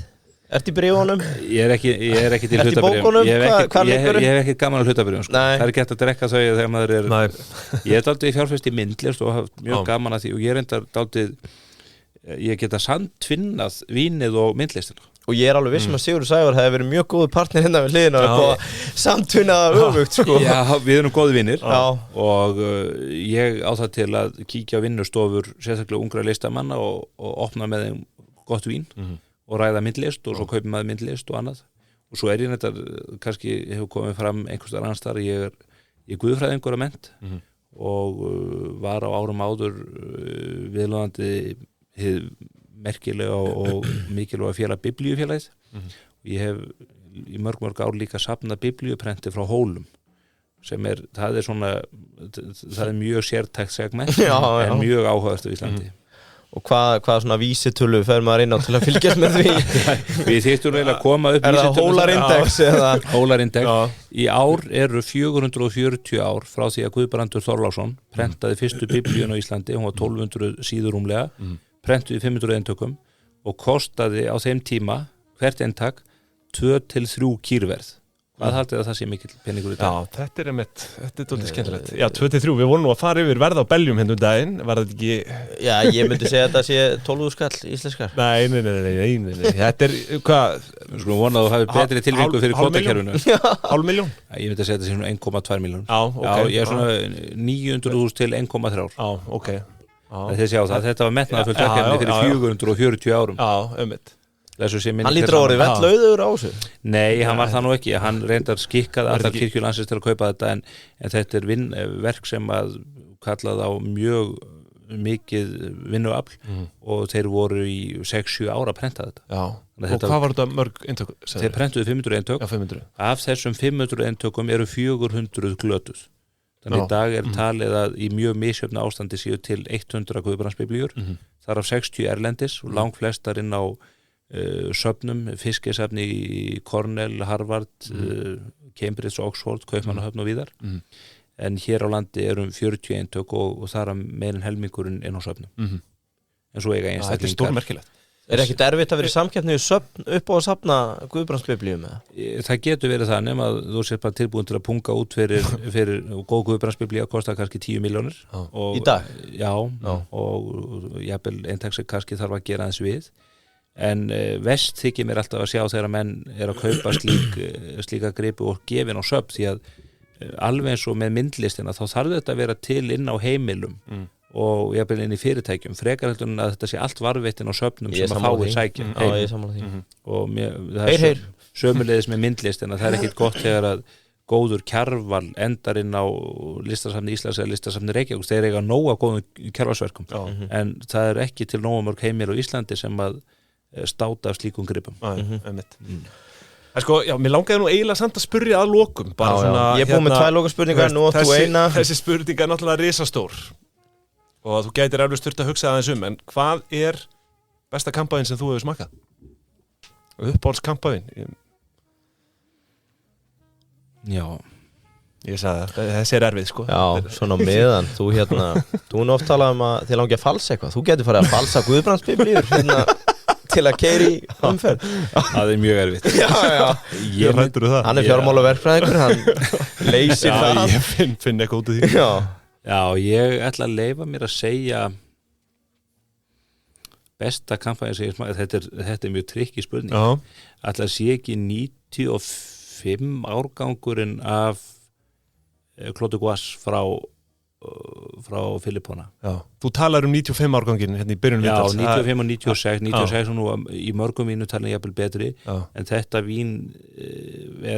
Ertu í bréfunum? Ég er ekki til hlutabréfum. Ég hef ekki gaman að hlutabréfum sko. Það er gett að drekka þau þegar maður er Ég er dálítið fjárfest í myndlist og haft mjög gaman að því og ég er enda dálítið ég geta sandtvinnað vínið og myndlistina og ég er alveg vissum að Sigurður Sævar hefði verið mjög góður partner hérna við hliðina og samtvinnaða öfugt sko. Já, við erum góði vinnir og ég á það til að kíkja á vinnustofur sérstaklega ungra listamanna og opna með þeim gott vín og ræða myndlist og svo kaupir maður myndlist og annað og svo er ég þetta kannski hefur komið fram einhverstaðar annars þar ég er guðfræðingur að mennt og var á árum áður viðlóðandi hið merkilega og mikilvæga félag Biblíufélagið og ég hef í mörg ár líka safnað biblíuprenti frá Hólum sem það er mjög sértækt segment en mjög áhugavert á Íslandi Og hvað svona vísitölu fer maður inn á til að fylgjast með því? Við þyrftum eiginlega að koma upp vísitölu. Er það Hólarindex eða? Hólarindex. Í ár eru 440 ár frá því að Guðbrandur Þorláksson prentaði fyrstu biblíun á Íslandi, hún var 1200 síður rúmlega, prentuði 500 eintökum og kostaði á þeim tíma hvert eintak 2-3 kýrverð. Hvað haldið að það sé mikill peningur í dag? Já, þetta er dálítið skemmtilegt. Já, 2-3, við vorum nú að fara yfir verð á beljum hérna daginn, var þetta ekki... Já, ég myndi segja að þetta sé 12 skall íslenskar. Nei, þetta er, hvað... Við skulum vona að þú hafi betri tilvíku fyrir kvotakerfinu. 500.000? Ég myndi að segja þetta sé svona 1,2 milljón. Já, ok. Já, ég er svona 900.000 til 1,3. Já, ok. Þið sjá það, þetta var metnaðarfullt verkefni fyrir 440 árum. Já, Hann lítur á orðið vellauður á þessu? Nei, hann var það nú ekki hann reyndar skikkað allar kirkjulandsins til að kaupa þetta en þetta er verk sem að kallað á mjög mikið vinnuafl og þeir voru í 6-7 ára að prenta þetta og hvað var þetta mörg eintök? Þeir prentuðu 500 eintök 500. Af þessum 500 eintökum eru 400 glötuð þannig í dag er talið að í mjög misjöfnu ástandi séu til 100 Guðbrandsbiblíur þar af 60 erlendis og langflestar inn á söfnum, fiskisafni í Cornell, Harvard Cambridge, Oxford, Kaupmannahöfn og víðar en hér á landi erum 40 eintök og þar að meirinn helmingurinn inn á söfnum en svo eiga einstaklingar Þetta er stórmerkilegt Er ekkert erfitt að vera í samkeppni upp á að safna Guðbrandsbiblíum með? Það getur verið það nema að þú sér bara tilbúin til að punga út fyrir góð Guðbrandsbiblía kostar kannski 10 milljónir Í dag? Já, og jafnvel eintak sem kannski þarf að gera aðeins við en vest þykir mér alltaf að sjá þegar menn er að kaupa slíka gripi og gefin á söfn því að alveg eins og með myndlistina þá þarf þetta að vera til inn á heimilum og jafnvel inn í fyrirtækjum frekar heldur en að þetta sé allt varðveitt inn á söfnum sem að fáið sækja ég sammála því og það er sömuleiðis með myndlistina það er ekkit gott þegar að góður Kjarval endar inn á listasafni Íslands eða listasafni Reykjavík þeir eiga nóg af góðum Kjarvalsverkum en það er ekki til nógu mörg heimil á Íslandi sem að státa af slíkum gripum Sko, já, mér langaði nú eiginlega samt að spyrja að lokum svona, Ég er búin með 2 lokaspurningar nú og þú eina Þessi spurning er náttúrulega risastór og þú gætir eflaust þurft að hugsa aðeins en hvað er besta kampavín sem þú hefur smakkað? Uppáhaldskampavín Já Ég sagði það, þessi er erfið sko Já, svona meðan þú er oft talað að þið langi að falsa eitthvað þú getur farið að falsa Guðbrandsbiblíur til að keyra í umferð. Það mjög erfitt. Ég hræddur það. Hann fjármálaverkfræðingur, hann leysir það. Ég finn eitthvað út af því. Já, ég ætla að leyfa mér að segja besta kampæni sem ég smakað, þetta mjög trikki spurning. Ætla að sé ekki 95 árgangurinn af Clos de Guas frá Filippona. Já, þú talar 95 árganginn hérna í byrjun vítals. Já, 95 og 96 og nú í mörgum vínu talin jafnvel betri, en þetta vín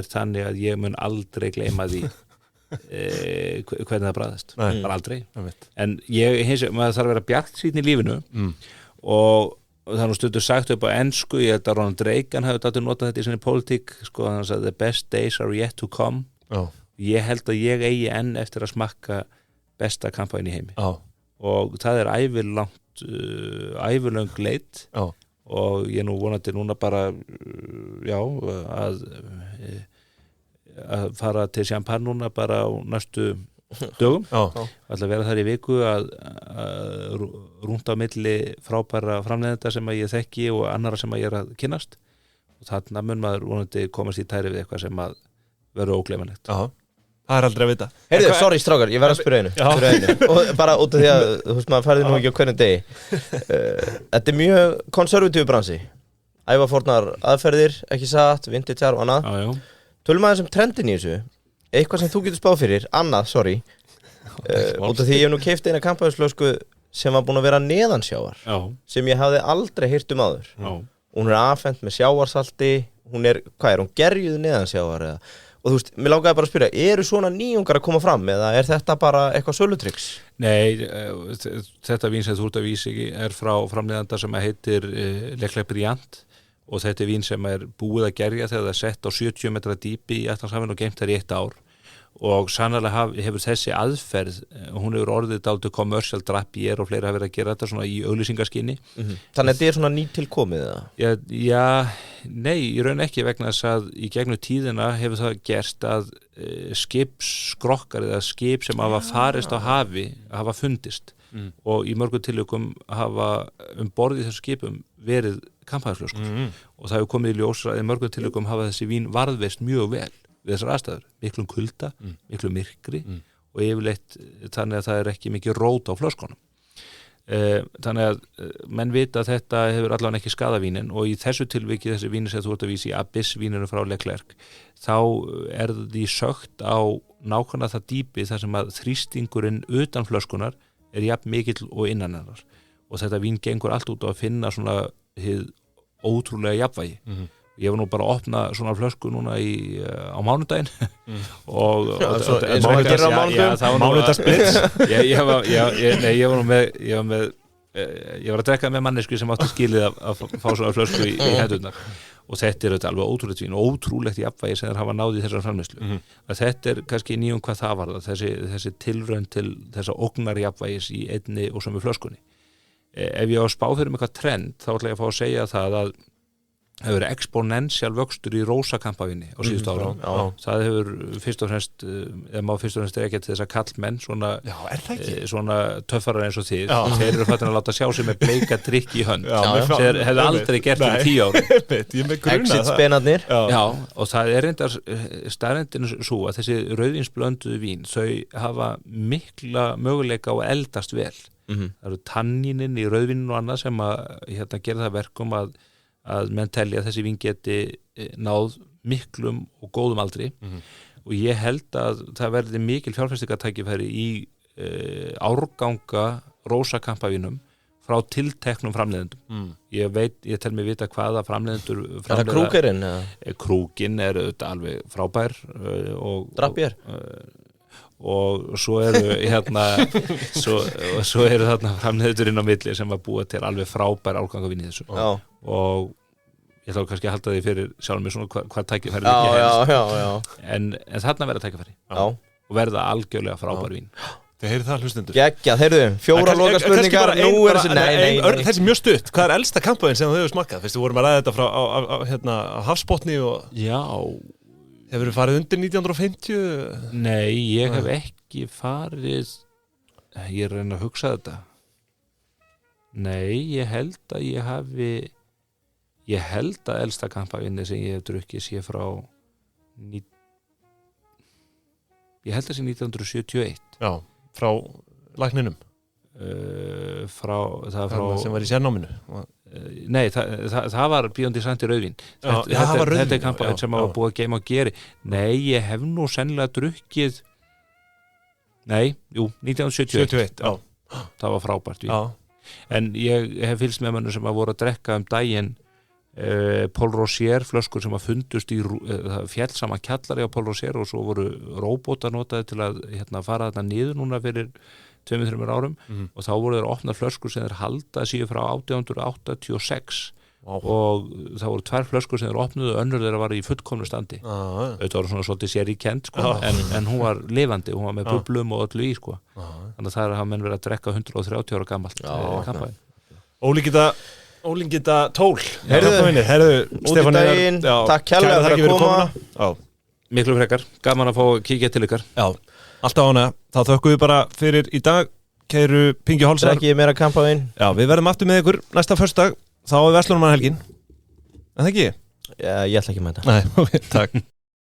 þannig að ég mun aldrei gleyma því hvernig það bragðist. Bara aldrei. En maður þarf að vera bjartsýnn í lífinu og það er nú stundum sagt upp á ensku, ég held að Ronald Reagan hafi dættu notað þetta í sinni pólitík, sko, hann sagði the best days are yet to come. Ég held að ég eigi enn eftir að smakka besta kampæni í heimi og það er ævilöng leit og ég nú vonandi núna bara að fara til Champagne núna bara á næstu dögum, ætla að vera þar í viku að rúnda á milli frábæra framleiðenda sem að ég þekki og annara sem að ég að kynnast og þarna mun maður vonandi komast í tæri við eitthvað sem að verður ógleymanlegt. Það er aldrei að vita. Heyrðu, sorry strákar, ég verð að spyrja einu og bara út af því að þú veist maður færði nú ekki á hvernig degi. Þetta mjög konservatív bransi, ævafornar aðferðir, ekki satt, vintage og annað. Tölum aðeins trendin í þessu, eitthvað sem þú getur spáð fyrir, annað, sorry, út af því ég hef nú keypt eina kampavínsflösku sem var búin að vera neðansjávar, sem ég hafði aldrei heyrt áður. Hún er afhent með sjávarsalti, hún gerjuð neðansjávar eða. Og þú veist, mér langaði bara að spyrja, eru svona nýjungar að koma fram eða er þetta bara eitthvað sölutryggs? Nei, þetta vín sem þú ert að vísa er frá framleiðanda sem heitir Leclerc Brillant og þetta er vín sem er búið að gerja þegar það er sett á 70 metra dýpi í Atlantshafinu og geymt þar í 1 ár og sannarlega hefur þessi aðferð, hún hefur orðið dálítið commercial drapier og fleiri hafa verið að gera þetta svona í auglýsingaskyni. Þannig að þetta er svona nýtilkomið eða? Já, nei, í raun ekki vegna þess að í gegnum tíðina hefur það gerst að skipsskrokkar eða skip sem hafa farist á hafi hafa fundist og í mörgum tilvikum hafa borð í þessu skipum verið kampavínsflöskur og það hefur komið í ljós að í mörgum tilvikum hafa þessi vín varðveist mjög vel við þessar aðstæður, miklum kulda, miklu myrkri og yfirleitt þannig að það er ekki mikið rót á flöskunum. Þannig að menn vita að þetta hefur allavega ekki skadað vínin og í þessu tilviki, þessi víni sem þú ert að vísa í Abyss víninu frá Leclerc, þá er því sögt á nákvæmlega það dýpi þar sem að þrýstingurinn utan flöskunar er jafn mikill og innan hennar og þetta vín gengur allt út á að finna svona hið ótrúlega jafnvægi. Ég var nú bara að opna svona flösku núna á mánudaginn og mánudagsblitz. Ég var að drekka með mannesku sem átti skilið að fá svona flösku í hendurnar og þetta er alveg ótrúlegt vín, ótrúlegt jafnvægi sem þeir hafa náð í þessar framleiðslu. Þetta er kannski nýjum hvað það var þessi tilraun til þessa ógnar jafnvægis í einni og sömu flöskunni. Ef ég á að spá fyrir mig eitthvað trend þá ætla ég að fá að segja það að hefur verið exponential vöxtur í rósakampavíni á síðustu árum. Það hefur fyrst og fremst ekki til þess að kallmenn svona töffarar eins og þið þeir eru fattin að láta sjá sig með bleika drykk í hönd þeir hefðu aldrei gert fyrir 10 árum Exit-spenarnir og það er reyndar staðreyndin svo að þessi rauðvínsblönduðu vín þau hafa mikla möguleika á að eldast vel. Það eru tanninin í rauðvíninu og annað sem að gera það verkum að menn telja að þessi vín geti náð miklum og góðum aldri og ég held að það verði mikil fjárfestingartækifæri í árganga rósakampavínum frá tilteknum framleiðendum. Ég tel mig vita hvaða framleiðendur Er það krúkerinn? Krúkin er alveg frábær og Drapier? Og svo eru svo eru þarna framleiðendur inn á milli sem að búa til alveg frábær árgangavín í þessu og ég ætla kannski að halda því fyrir sjálfum mér svona hvað tækifæri en þarna verða tækifæri og verða algjörlega frábær vín. Þið heyrið það hlustendur. Geggjað, heyrðu, 4 lokaspurningar. Þessi er mjög stutt. Hvað er elsta kampavín sem þau hefur smakkað? Fyrst við vorum að ræða þetta frá hafsbotni og Já. Hefur þið farið undir 1950? Nei, ég hef ekki farið ég er að reyna að hugsa þetta. Nei, ég held að ég hafi Ég held að elsta kampavíni sem ég hef drukkið sé frá ég held að sé 1971. Já, frá lækninum. Það sem var í sérnáminu. Nei, það var Bíóndi Santi rauðvín. Þetta kampavín sem var búið að geyma og geri. Nei, ég hef nú sennilega drukkið 1971. Já. Það var frábært vín. En ég hef fylgst með mönnum sem að voru að drekka daginn Paul Rocher flöskur sem að fundust í fjall saman kjallari á Paul Rocher og svo voru róbótar notaði til að fara þarna niður núna fyrir 2-3 árum og þá voru þeir opna flöskur sem þeir halda síðan frá 1886 og það voru 2 flöskur sem þeir opnuðu og önnur þeirra var í fullkomnu standi þetta var svona svolítið sér í kent en hún var lifandi, hún var með bublum og öllu í þannig að það hafa menn verið að drekka 130 ára gamalt kampavín Ólingita tól. Herðu, Stefán Daginn, takk kærlega fyrir að koma. Miklu frekar, gaman að fá að kíkja til ykkar. Já, alltaf ánægja. Þá þökkum við bara fyrir í dag, kæru Pingi Holsar. Ekki meira kampavín. Já, við verðum aftur með ykkur næsta föstudag, þá er Verslunarmannahelgin. En það ekki? Já, ég ætla ekki að mæta. Nei, ok, takk.